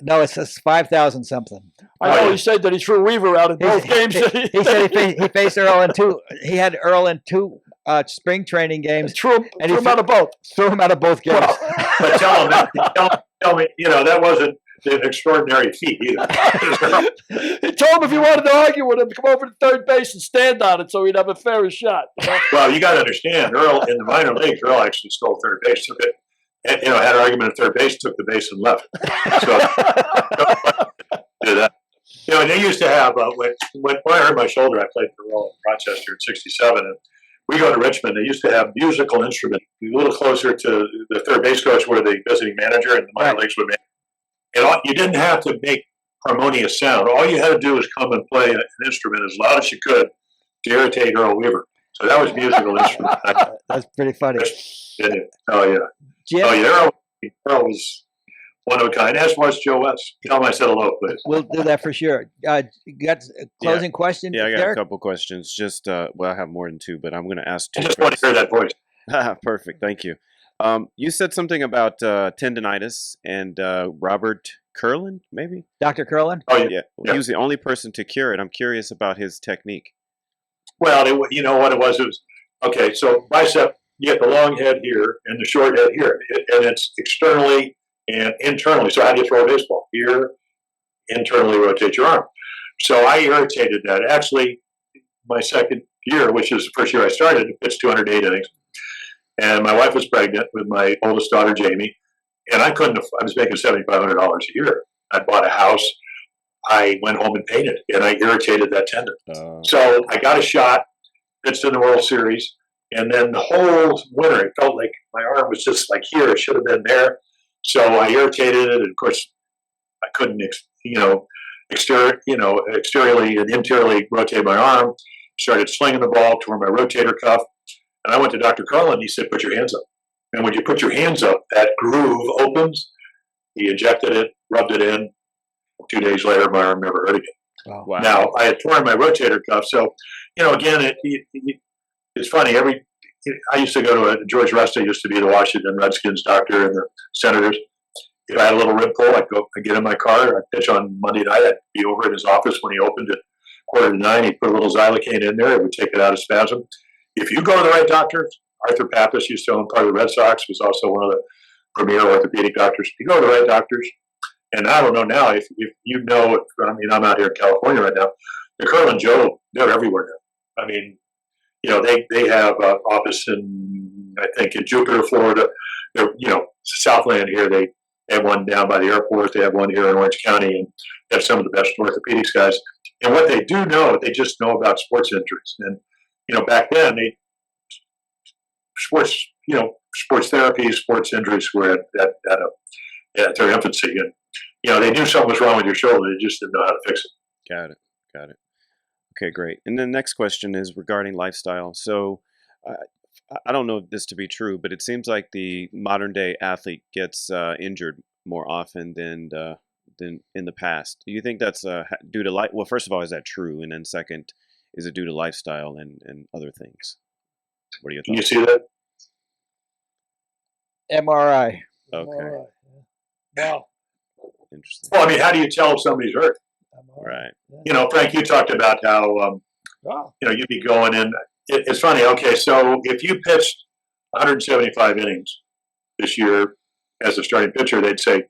No, it's 5,000 something. I know he said that he threw Weaver out in both games. He said he faced Earl in two. He had Earl in two spring training games. Threw him out of both. Threw him out of both games. But tell me, that wasn't an extraordinary feat either. He told him if he wanted to argue with him, come over to third base and stand on it so he'd have a fairer shot. Well, you got to understand, Earl in the minor leagues, Earl actually stole third base, took it, and, had an argument at third base, took the base and left. So do that. And they used to have when I hurt my shoulder, I played for Earl in Rochester in '67, and we go to Richmond. They used to have musical instruments a little closer to the third base coach, where the visiting manager and the minor leagues would make. And you didn't have to make harmonious sound. All you had to do was come and play an instrument as loud as you could to irritate Earl Weaver. So that was musical instrument. That's pretty funny. Oh, yeah. Jim? Oh, yeah. Earl was one of a kind, as was Joe West. Tell him I said hello, please. We'll do that for sure. You got a closing question? Yeah, I got Derek? a couple questions. Just, I have more than two, but I'm going to ask two. I just want to hear that voice. Perfect. Thank you. You said something about tendinitis and Robert Curlin, maybe? Dr. Curlin? Oh, Yeah. He was the only person to cure it. I'm curious about his technique. Well, you know what it was? It was, okay, so bicep, you get the long head here and the short head here. And it's externally and internally. So how do you throw a baseball? Here, internally rotate your arm. So I irritated that. Actually, my second year, which is the first year I started, it's 208 innings. And my wife was pregnant with my oldest daughter, Jamie. And I was making $7,500 a year. I bought a house. I went home and painted, and I irritated that tendon. So I got a shot, pitched in the World Series, and then the whole winter, it felt like my arm was just like here. It should have been there. So I irritated it, and of course, I couldn't, exteriorly and interiorly rotate my arm. Started slinging the ball, tore my rotator cuff, and I went to Dr. Carlin. He said, "Put your hands up." And when you put your hands up, that groove opens. He injected it, rubbed it in. 2 days later, my arm never hurt again. Wow. Now, I had torn my rotator cuff. So, again, it's funny. I used to go to George Resta used to be the Washington Redskins doctor and the Senators. If I had a little rib pull, I'd get in my car. I'd pitch on Monday night. I'd be over at his office when he opened at 8:45. He'd put a little xylocaine in there. It would take it out of spasm. If you go to the right doctor, Arthur Pappas used to own part of the Red Sox, was also one of the premier orthopedic doctors. You go to the right doctors, and I don't know now if you know, I'm out here in California right now. The Curl and Joe, they're everywhere now. They have an office in Jupiter, Florida. they're, Southland here, they have one down by the airport. They have one here in Orange County, and they have some of the best orthopedics guys. And what they do know, they just know about sports injuries. And, back then, sports therapy, sports injuries were at their infancy. And, they knew something was wrong with your shoulder. They just didn't know how to fix it. Got it. Okay, great. And the next question is regarding lifestyle. So I don't know this to be true, but it seems like the modern day athlete gets injured more often than in the past. Do you think that's due to life? Well, first of all, is that true? And then second, is it due to lifestyle and other things? What are your thoughts? Can you see that? MRI. Okay. MRI. Wow. Interesting. Well, I mean, how do you tell if somebody's hurt? Right. Frank, you talked about how, you'd be going in. It's funny. Okay, so if you pitched 175 innings this year as a starting pitcher, they'd say,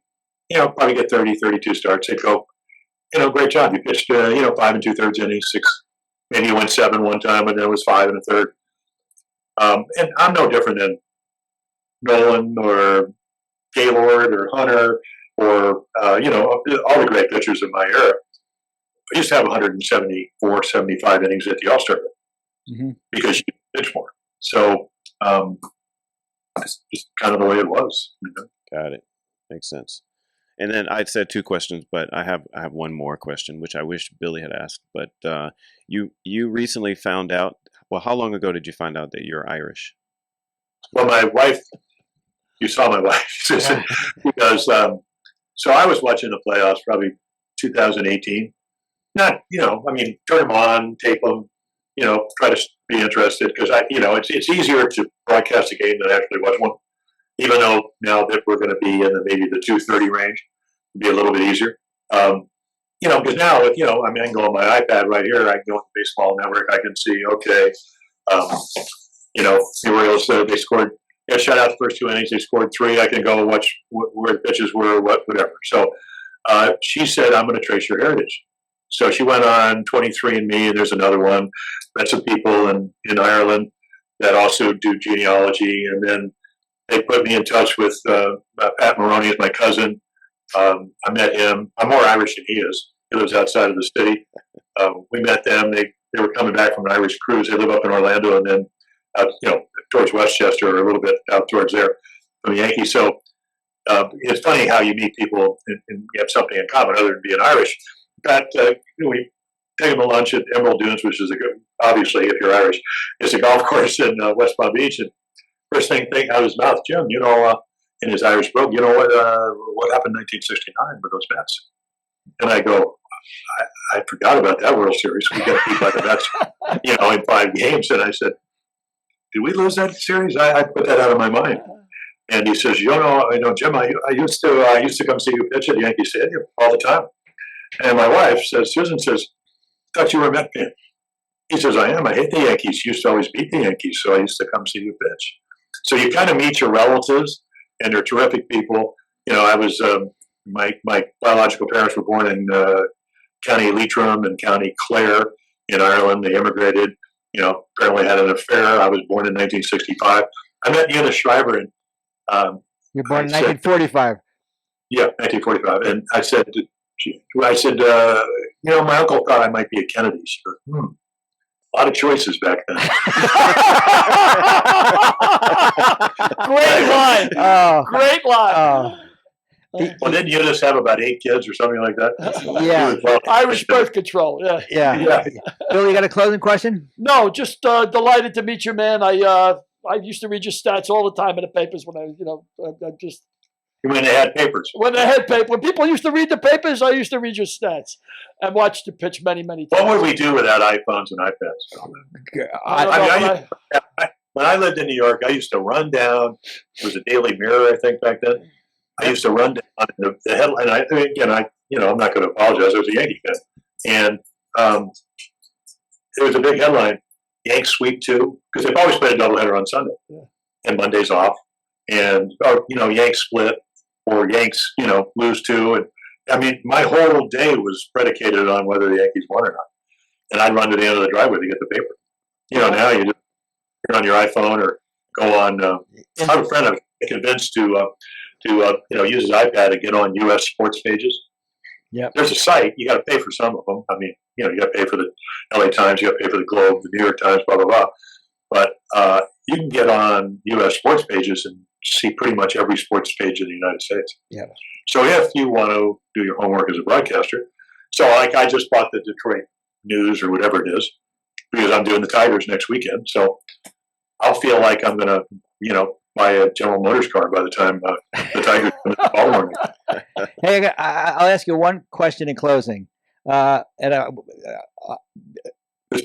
probably get 30, 32 starts. They'd go, great job. You pitched, 5 2/3 innings, 6, maybe you went 7 one time, and then it was 5 1/3. And I'm no different than Nolan or Gaylord or Hunter or, all the great pitchers of my era. I used to have 174, 75 innings at the All-Star break because you pitch more. So it's just kind of the way it was. Got it. Makes sense. And then I said 2 questions, but I have one more question, which I wish Billy had asked. But you recently found out. Well, how long ago did you find out that you're Irish? Well, my wife. You saw my wife because. So I was watching the playoffs, probably 2018. Not, turn them on, tape them, try to be interested because it's easier to broadcast a game than actually watch one. Even though now that we're going to be in maybe the 2:30 range, it'll be a little bit easier. Because now, I can go on my iPad right here. I can go on the Baseball Network. I can see, okay, the Orioles, they scored. Shut out the first 2 innings. They scored 3. I can go watch where the pitches were, whatever. So she said, I'm going to trace your heritage. So she went on 23andMe, and there's another one. Met some people in Ireland that also do genealogy. And then they put me in touch with Pat Maroney, is my cousin. I met him. I'm more Irish than he is. He lives outside of the city. We met them. They were coming back from an Irish cruise. They live up in Orlando and then out, towards Westchester or a little bit out towards there from the Yankees. So it's funny how you meet people and you have something in common other than being Irish. But we take them to lunch at Emerald Dunes, which is obviously, if you're Irish, it's a golf course in West Palm Beach. And first thing out of his mouth, Jim, in his Irish brogue, what happened in 1969 with those Mets? And I go, I forgot about that World Series. We got beat by the Mets, in 5 games. And I said, did we lose that series? I put that out of my mind. And he says, Jim, I used to come see you pitch at Yankee Stadium all the time. And my wife says, Susan says, I thought you were a Met fan. He says, I am. I hate the Yankees. You used to always beat the Yankees, so I used to come see you pitch. So you kind of meet your relatives, and they're terrific people. I was my biological parents were born in County Leitrim and County Clare in Ireland. They immigrated. Apparently had an affair. I was born in 1965. I met Eunice Shriver in. You're born in 1945. Yeah, 1945. And I said, my uncle thought I might be a Kennedy. She goes, a lot of choices back then. Great line. Great line. Well, didn't you just have about 8 kids or something like that? Yeah. Irish birth control. Yeah. Bill, you got a closing question? No, just delighted to meet you, man. I used to read your stats all the time in the papers when I just. When they had papers. When people used to read the papers, I used to read your stats and watch the pitch many, many times. What would we do without iPhones and iPads? When I lived in New York, I used to run down. It was a Daily Mirror, I think, back then. I used to run down the headline. I'm not going to apologize. I was a Yankee fan, and there was a big headline: Yanks sweep 2, because they've always played a doubleheader on Sunday, and Monday's off, and Yanks split. Or Yanks, lose 2. And I mean, my whole day was predicated on whether the Yankees won or not. And I'd run to the end of the driveway to get the paper. Now you're on your iPhone or go on. I have a friend convinced to use his iPad and get on U.S. sports pages. Yep. There's a site. You got to pay for some of them. I mean, you got to pay for the LA Times, you got to pay for the Globe, the New York Times, blah, blah, blah. But you can get on U.S. sports pages and see pretty much every sports page in the United States. Yeah. So if you want to do your homework as a broadcaster, so like I just bought the Detroit News or whatever it is because I'm doing the Tigers next weekend. So I'll feel like I'm going to, buy a General Motors car by the time the Tigers come to Baltimore. Hey, I'll ask you one question in closing. This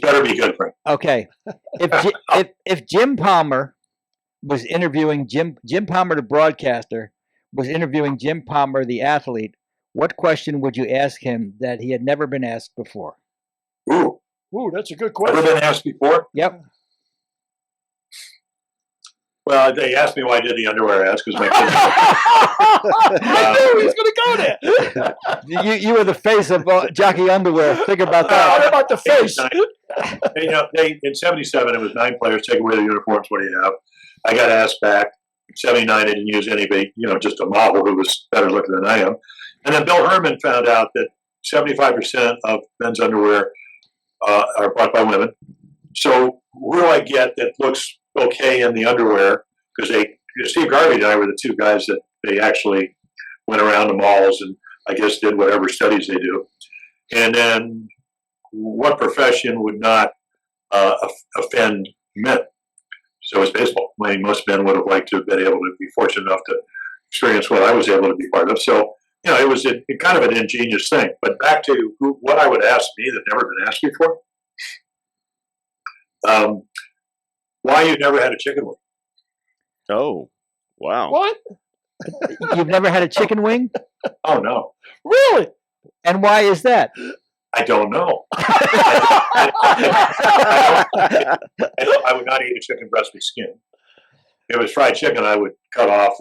better be good, Frank. Okay, if Jim Palmer was interviewing Jim Palmer, the broadcaster, was interviewing Jim Palmer, the athlete, what question would you ask him that he had never been asked before? Ooh, that's a good question. Never been asked before? Yep. Well, they asked me why I did the underwear ask because my kids. I knew he was going to go there. You were the face of jockey underwear. Think about that. What about the face? They in '77 it was 9 players. Take away the uniforms. What do you have? I got asked back. '79 I didn't use anybody. Just a model who was better looking than I am. And then Bill Herman found out that 75% of men's underwear are bought by women. So who do I get that looks okay in the underwear? Because Steve Garvey and I were the two guys that they actually went around the malls and I guess did whatever studies they do. And then what profession would not offend men? So it's baseball. I mean, most men would have liked to have been able to be fortunate enough to experience what I was able to be part of. So, it was kind of an ingenious thing. But back to what I would ask me that never been asked before. Why you never had a chicken wing? Oh, wow. What? You've never had a chicken wing? Oh, no. Really? And why is that? I don't know. I would not eat a chicken breast with skin. If it was fried chicken, I would cut off.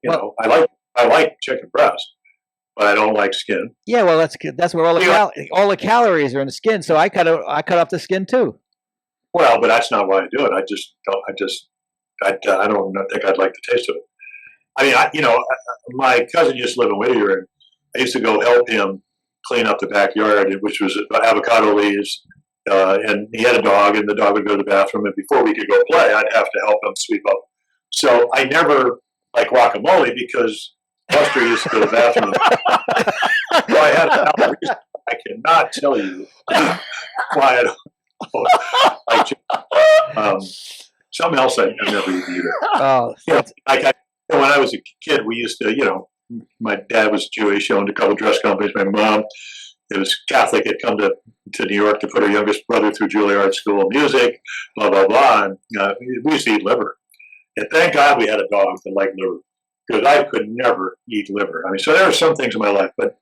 I like chicken breast, but I don't like skin. Yeah, well, that's where all the calories are in the skin. So I cut off the skin too. Well, but that's not why I do it. I don't think I'd like the taste of it. I mean, my cousin used to live in Whittier, and I used to go help him clean up the backyard, which was avocado leaves, and he had a dog, and the dog would go to the bathroom, and before we could go play, I'd have to help him sweep up. So I never like guacamole because Buster used to go to the bathroom. So I had a reason. I cannot tell you why I don't like chicken. Something else I never eat either. Oh, when I was a kid, we used to, my dad was Jewish, owned a couple of dress companies. My mom, it was Catholic, had come to New York to put her youngest brother through Juilliard School of Music, blah, blah, blah. And we used to eat liver. And thank God we had a dog that liked liver, because I could never eat liver. I mean, so there are some things in my life, but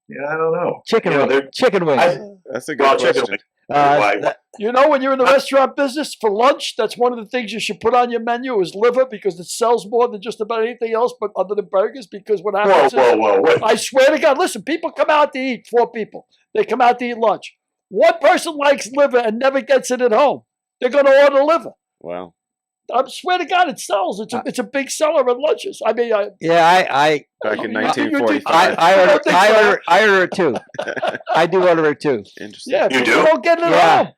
yeah, I don't know. Chicken wings. That's a good question. When you're in the restaurant business for lunch, that's one of the things you should put on your menu is liver, because it sells more than just about anything else but other than burgers. Because what happens whoa. I swear to God, listen, people come out to eat, 4 people. They come out to eat lunch. One person likes liver and never gets it at home. They're going to order liver. Wow. I swear to God, it sells. It's a big seller at lunches. I mean, back in 1945, I order it too. I do order it too. Interesting. Yeah, you do? Don't get it at home.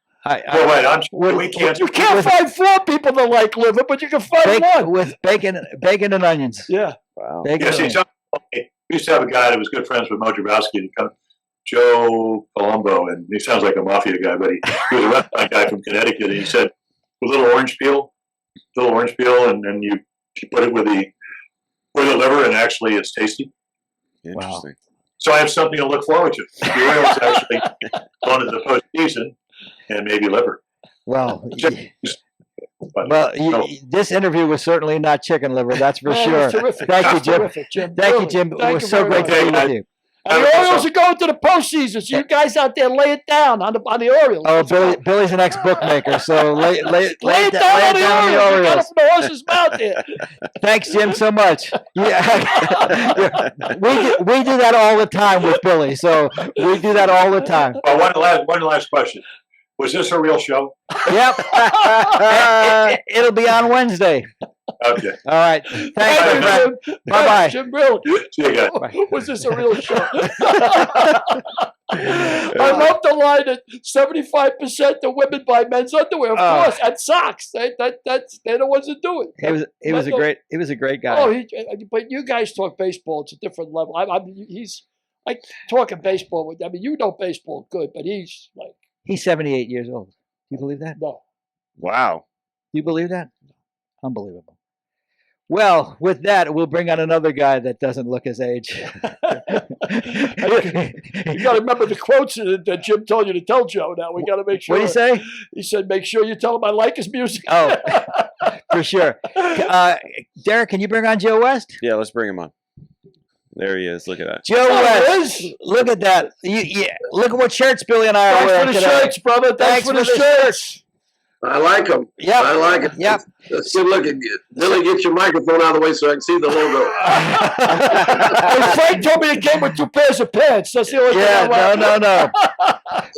You can't find 4 people that like liver, but you can find one with bacon and onions. Yeah. Wow. We used to have a guy that was good friends with Mo Drabowski, Joe Palumbo, and he sounds like a mafia guy, but he was a restaurant guy from Connecticut, and he said, with little orange peel, and then you put it with the liver, and actually it's tasty. Interesting. Wow. So I have something to look forward to. The Orioles actually going to the postseason, and maybe liver. Well, this interview was certainly not chicken liver, that's for sure. Thank you, Jim. Thank you, Jim. It was so great to be with you. And the Orioles are going to the postseason, so you guys out there lay it down on the Orioles. Oh, Billy's an ex-bookmaker, so lay it down on the Orioles. You got it from the horse's mouth there. Thanks, Jim, so much. Yeah. we do that all the time with Billy, so we do that all the time. Well, one last question. Was this a real show? Yep. It'll be on Wednesday. Okay. All right. Thanks, my friend. Bye-bye. Jim, really? See you guys. Was this a real show? I love the line that 75% of women buy men's underwear, of course, and socks. They're the ones that do it. He was a great guy. Oh, but you guys talk baseball. It's a different level. He's like talking baseball with. I mean, you know baseball good, but he's like. He's 78 years old. Do you believe that? No. Wow. Do you believe that? Unbelievable. Well, with that, we'll bring on another guy that doesn't look his age. You got to remember the quotes that Jim told you to tell Joe. Now we got to make sure. What did he say? He said, "Make sure you tell him I like his music." Oh, for sure. Derek, can you bring on Joe West? Yeah, let's bring him on. There he is. Look at that. Joe West. Look at that. Look at what shirts Billy and I are Thanks wearing for the today. shirts, brother. Thanks for the shirts. I like them. Yep. I like it. Yep. That's good looking. Billy, get your microphone out of the way so I can see the logo. Hey, Frank told me he came with 2 pairs of pants. That's the only thing I like.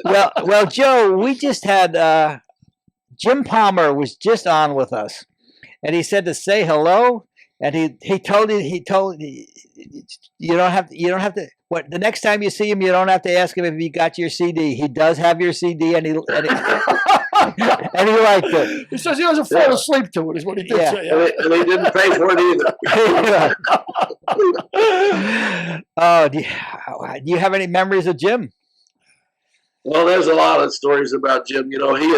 No. Well, Joe, we just had Jim Palmer was just on with us, and he said to say hello, and he told you you don't have to. What the next time you see him, you don't have to ask him if he got your CD. He does have your CD, and he and he liked it. He says he doesn't fall asleep to it, is what he did say. And he didn't pay for it either. Oh, do you have any memories of Jim? Well, there's a lot of stories about Jim. You know, he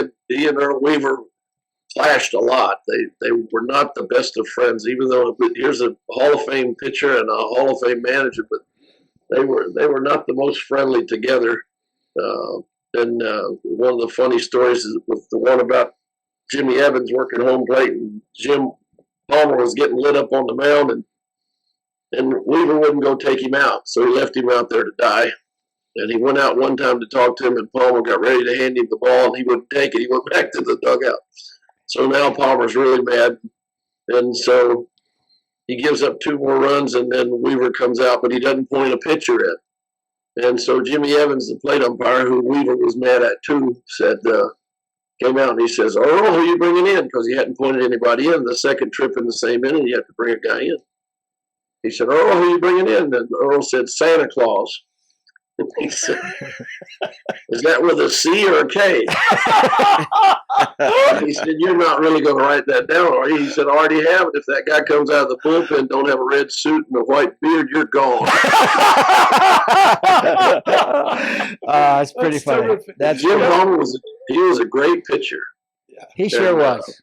and Earl Weaver clashed a lot. They were not the best of friends, even though here's a Hall of Fame pitcher and a Hall of Fame manager, but they were not the most friendly together. And one of the funny stories is with the one about Jimmy Evans working home plate, and Jim Palmer was getting lit up on the mound, and Weaver wouldn't go take him out, so he left him out there to die. And he went out one time to talk to him, and Palmer got ready to hand him the ball, and he wouldn't take it. He went back to the dugout. So now Palmer's really mad, and so he gives up 2 more runs, and then Weaver comes out, but he doesn't point a pitcher at. And so Jimmy Evans, the plate umpire, who Weaver was mad at too, came out and he says, "Earl, who are you bringing in?" Because he hadn't pointed anybody in. The second trip in the same inning, you had to bring a guy in. He said, "Earl, who are you bringing in?" And Earl said, "Santa Claus." He said, "Is that with a C or a K?" He said, "You're not really going to write that down, are you?" He said, "I already have it. If that guy comes out of the bullpen, don't have a red suit and a white beard, you're gone." It's pretty funny. Jim Palmer was a great pitcher. He sure was.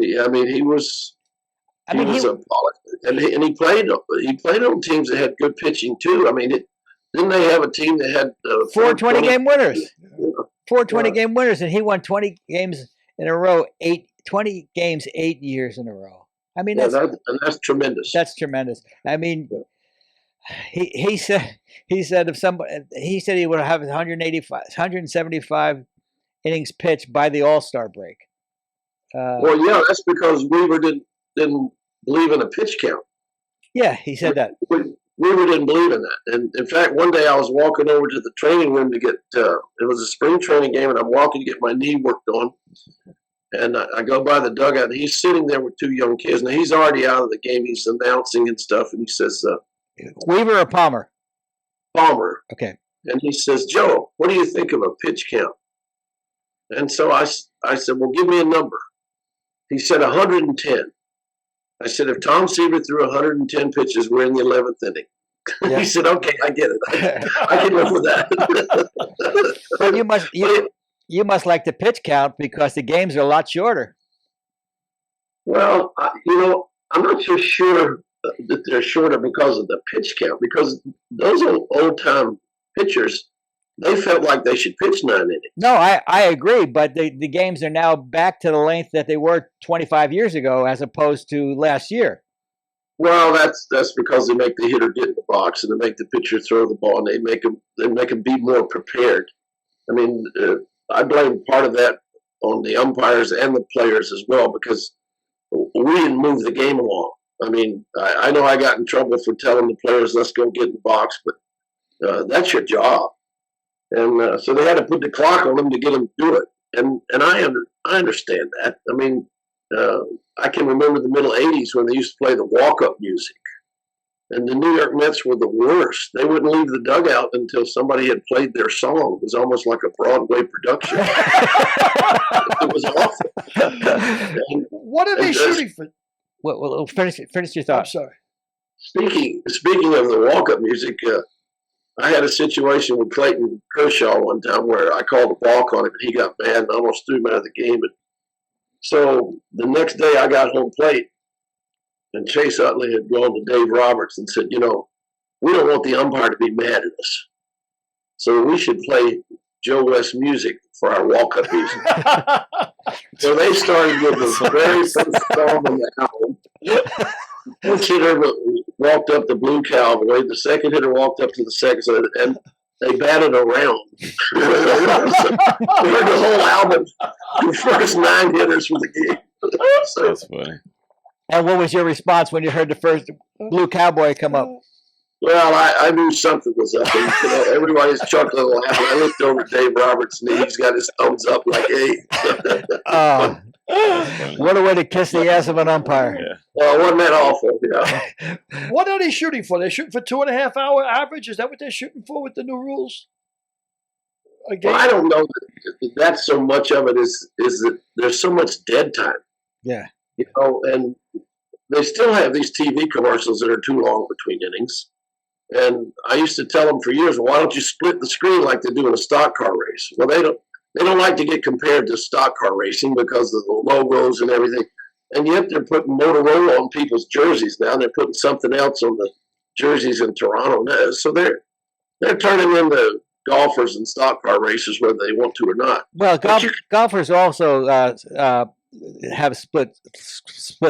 He was a and he played on teams that had good pitching too. I mean, didn't they have a team that had 4 20-game winners? 4 20-game winners, and he won 20 games in a row, 20 games 8 years in a row. I mean, that's tremendous. That's tremendous. I mean, he said if somebody he said he would have 175 innings pitched by the All-Star break. Well, yeah, that's because Weaver didn't believe in a pitch count. Yeah, he said that. Weaver didn't believe in that. And in fact, one day I was walking over to the training room to get, it was a spring training game, and I'm walking to get my knee worked on. And I go by the dugout, and he's sitting there with 2 young kids. Now, he's already out of the game. He's announcing and stuff. And he says, Weaver or Palmer? Palmer. Okay. And he says, "Joe, what do you think of a pitch count?" And so I said, "Well, give me a number." He said 110. I said, "If Tom Seaver threw 110 pitches, we're in the 11th inning." Yeah. He said, "Okay, I get it. I can live with that." Well, you must like the pitch count because the games are a lot shorter. Well, I'm not so sure that they're shorter because of the pitch count, because those old-time pitchers, they felt like they should pitch 9 innings. No, I agree, but the games are now back to the length that they were 25 years ago as opposed to last year. Well, that's because they make the hitter get in the box and they make the pitcher throw the ball, and they make them be more prepared. I mean, I blame part of that on the umpires and the players as well, because we didn't move the game along. I mean, I know I got in trouble for telling the players, "Let's go get in the box," but that's your job. And so they had to put the clock on them to get them to do it. and I understand that. I mean, I can remember the middle '80s when they used to play the walk-up music, and the New York Mets were the worst. They wouldn't leave the dugout until somebody had played their song. It was almost like a Broadway production. It was awful. And, What are they shooting for? Well, finish your I'm thought. sorry. Speaking of the walk-up music, I had a situation with Clayton Kershaw one time where I called a balk on him and he got mad and almost threw him out of the game. And so the next day I got home plate and Chase Utley had gone to Dave Roberts and said, we don't want the umpire to be mad at us. So we should play Joe West music for our walk-up music. So they started with the very first song on the album. The first hitter walked up the Blue Cowboy. The second hitter walked up to the second, and they batted around. We heard the whole album. The first 9 hitters for the game. So, That's funny. And what was your response when you heard the first Blue Cowboy come up? well, I knew something was up. And, everybody's chuckling and laughing. I looked over at Dave Roberts, and he's got his thumbs up like, hey. What a way to kiss the ass of an umpire. Yeah. Well, wasn't that awful? Yeah. What are they shooting for? They're shooting for 2.5 hour average. Is that what they're shooting for with the new rules? Well, I don't know that that's so much of it is that there's so much dead time. Yeah. And they still have these TV commercials that are too long between innings. And I used to tell them for years, why don't you split the screen like they do in a stock car race? Well, they don't like to get compared to stock car racing because of the logos and everything. And yet they're putting Motorola on people's jerseys now. They're putting something else on the jerseys in Toronto. So they're turning into golfers and stock car racers whether they want to or not. Well, golfers also have split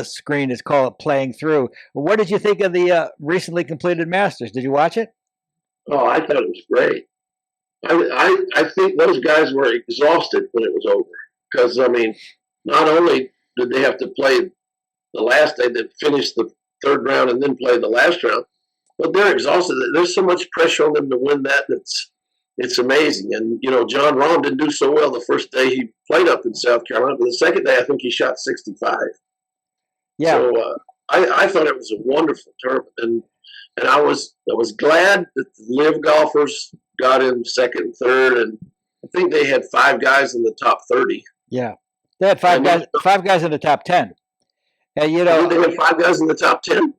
screen. It's called playing through. What did you think of the recently completed Masters? Did you watch it? Oh, I thought it was great. I think those guys were exhausted when it was over because, I mean, not only did they have to play the last day, they finished the third round and then play the last round, but they're exhausted. There's so much pressure on them to win that. It's amazing. And, John Rahm didn't do so well the first day he played up in South Carolina, but the second day I think he shot 65. Yeah. So I thought it was a wonderful tournament. And I was glad that the live golfers got in second and third, and I think they had 5 guys in the top 30. Yeah, they had five guys in the top 10. And they had 5 guys in the top 10.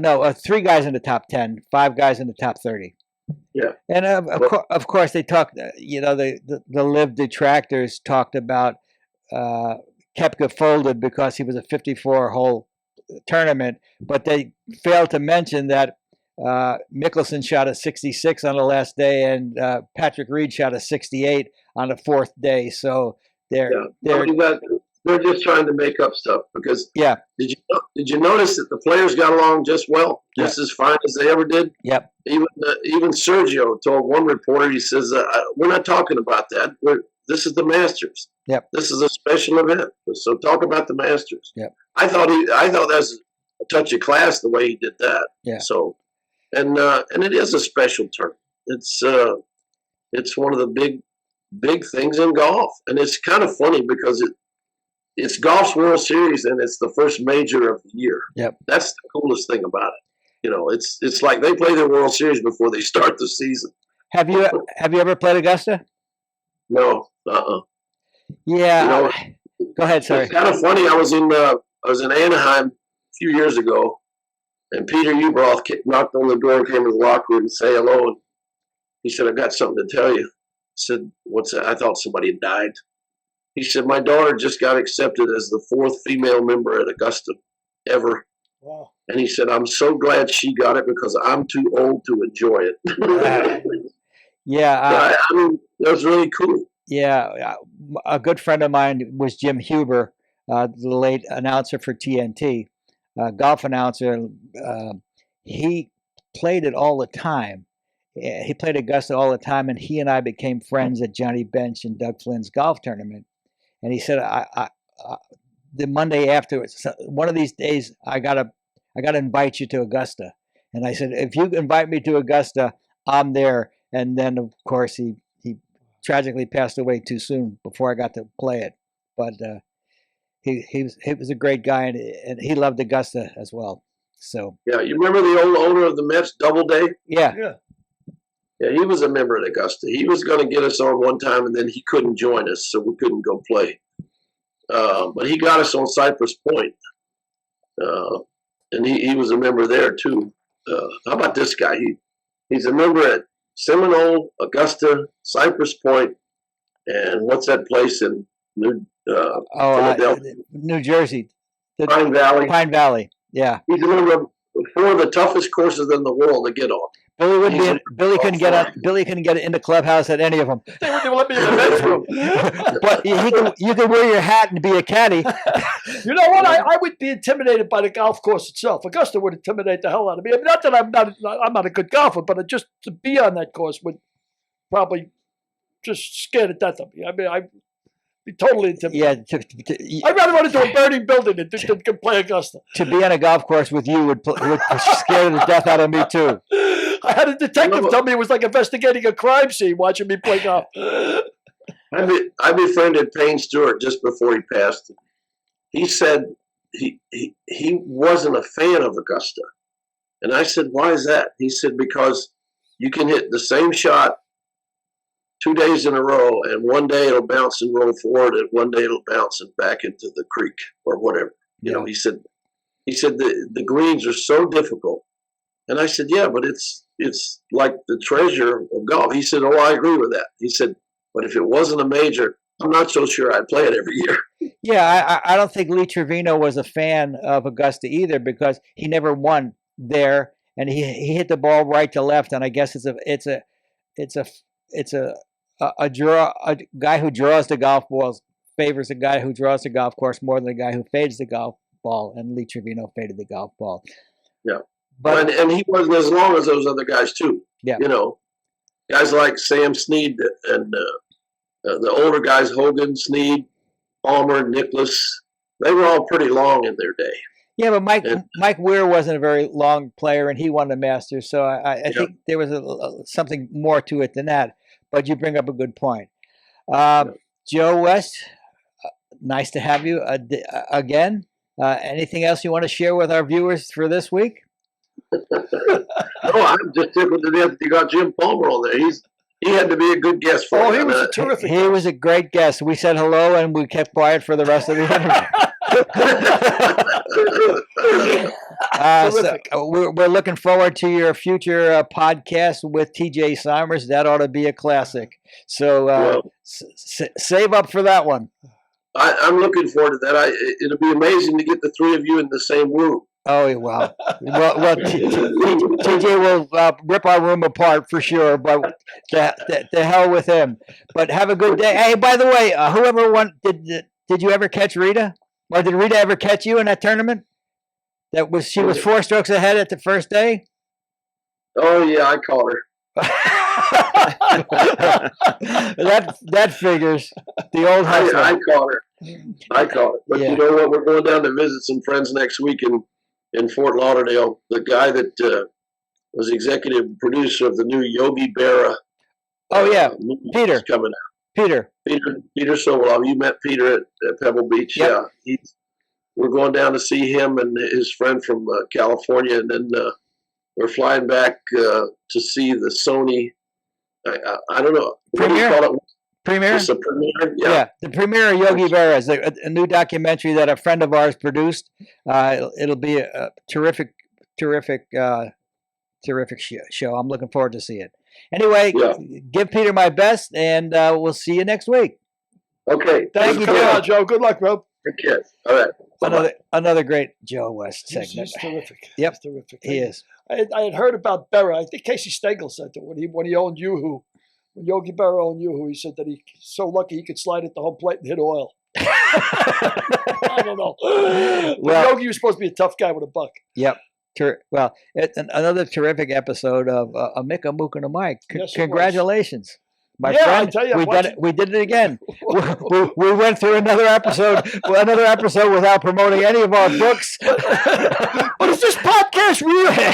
No, 3 guys in the top 10, 5 guys in the top 30. Yeah, and of course they talked. The live detractors talked about Koepka folded because he was a 54-hole tournament, but they failed to mention that Mickelson shot a 66 on the last day, and Patrick Reed shot a 68 on the 4th day. So they're just trying to make up stuff because yeah. Did you notice that the players got along just well, just as fine as they ever did? Yep. Even Sergio told one reporter, he says, "We're not talking about that. This is the Masters. Yep. This is a special event. So talk about the Masters." Yep. I thought that was a touch of class the way he did that. Yeah. So, and it is a special tournament. It's one of the big things in golf, and it's kind of funny because it's golf's World Series and it's the first major of the year. Yep. That's the coolest thing about it. It's like they play their World Series before they start the season. Have you ever played Augusta? No. Yeah. Go ahead. Sorry. It's kind of funny. I was in Anaheim a few years ago, and Peter Ubroth knocked on the door and came to the locker room and say hello. And he said, "I've got something to tell you." I said, "What's that?" I thought somebody had died. He said, "My daughter just got accepted as the 4th female member at Augusta ever." Wow. And he said, "I'm so glad she got it because I'm too old to enjoy it." Yeah. I mean, that was really cool. Yeah. A good friend of mine was Jim Huber, the late announcer for TNT, golf announcer. He played it all the time. He played Augusta all the time, and he and I became friends at Johnny Bench and Doug Flynn's golf tournament. And he said, the Monday afterwards, one of these days, I gotta invite you to Augusta. And I said, if you invite me to Augusta, I'm there. And then, of course, he tragically passed away too soon before I got to play it. But he was a great guy, and he loved Augusta as well. So Yeah, you remember the old owner of the Mets, Doubleday? yeah, Yeah, he was a member at Augusta. He was going to get us on one time, and then he couldn't join us, so we couldn't go play. But he got us on Cypress Point, and he was a member there too. How about this guy? He's a member at Seminole, Augusta, Cypress Point, and what's that place in Philadelphia? New Jersey, Pine Valley. Pine Valley. Yeah, He's a member of 4 of the toughest courses in the world to get on. Billy wouldn't be. Billy couldn't get on. Billy couldn't get in the clubhouse at any of them. They wouldn't even let me in the men's room. But you can wear your hat and be a caddy. You know what? I would be intimidated by the golf course itself. Augusta would intimidate the hell out of me. I mean, not that I'm not a good golfer, but just to be on that course would probably just scare the death of me. I mean, I'd be totally intimidated. Yeah, I'd rather run into a burning building than play Augusta. to be on a golf course with you would scare the death out of me too. I had a detective tell me it was like investigating a crime scene watching me play golf. I befriended Payne Stewart just before he passed. He said he wasn't a fan of Augusta. And I said, why is that? He said, because you can hit the same shot 2 days in a row, and one day it'll bounce and roll forward, and one day it'll bounce and back into the creek or whatever. You know, he said the greens are so difficult. And I said, yeah, but it's like the treasure of golf. He said, oh, I agree with that. He said, but if it wasn't a major, I'm not so sure I'd play it every year. Yeah, I don't think Lee Trevino was a fan of Augusta either, because he never won there, and he hit the ball right to left, and I guess it's a guy who draws the golf balls favors a guy who draws the golf course more than the guy who fades the golf ball, and Lee Trevino faded the golf ball. Yeah. But and he wasn't as long as those other guys too. Yeah. You know, guys like Sam Snead and the older guys, Hogan, Snead, Palmer, Nicholas, they were all pretty long in their day. yeah, but Mike Weir wasn't a very long player, and he won the Masters, so I think there was something more to it than that. But you bring up a good point. Joe West, nice to have you again. Anything else you want to share with our viewers for this week? No, I'm just tickled to death that you got Jim Palmer on there. He had to be a good guest for Oh, he was a terrific. He was a great guest. We said hello, and we kept quiet for the rest of the interview. So we're looking forward to your future podcast with TJ Simers. That ought to be a classic. So save up for that one. I'm looking forward to that. It'll be amazing to get the three of you in the same room. Oh, wow. Well, TJ will rip our room apart for sure, but the hell with him. But have a good day. Hey, by the way, whoever won, did you ever catch Rita? Or did Rita ever catch you in that tournament? She was 4 strokes ahead at the first day? Oh, yeah, I caught her. that figures. The old hustler. I caught her. But you know what? We're going down to visit some friends next week in Fort Lauderdale. The guy that was executive producer of the new Yogi Berra. Oh yeah, Peter is coming out. Peter Sobolov. You met Peter at Pebble Beach. Yep. Yeah, we're going down to see him and his friend from California, and then we're flying back to see the Sony. I don't know. What do you call it? Premiere? It's a premiere? Yeah, the premiere of Yogi Berra is a new documentary that a friend of ours produced. It'll be a terrific show. I'm looking forward to see it. Anyway, give Peter my best, and we'll see you next week. Okay. Thank you, Joe. Good luck, bro. Good kid. All right. Another great Joe West segment. He's terrific. Yep, he's terrific. He is. I had heard about Berra. I think Casey Stengel said that when he owned Yoo-Hoo, when Yogi Berra owned Yoo-Hoo, he said that he's so lucky he could slide at the home plate and hit oil. I don't know. Well, Yogi was supposed to be a tough guy with a buck. Yep. Well, it's another terrific episode of a Mick, a Mook, and a Mike. Congratulations. My friend, we did it again. we went through another episode without promoting any of our books. What is this podcast really?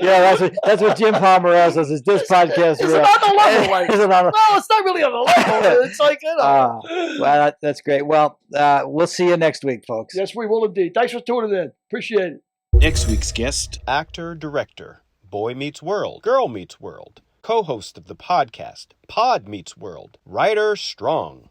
Yeah, that's what Jim Palmer says. Is this podcast It's real? another level. Like, It's another- no, it's not really on the level. It's like, you know. Well, that's great. Well, we'll see you next week, folks. Yes, we will indeed. Thanks for tuning in. Appreciate it. Next week's guest, actor, director, Boy Meets World, Girl Meets World, co-host of the podcast, Pod Meets World, Ryder Strong.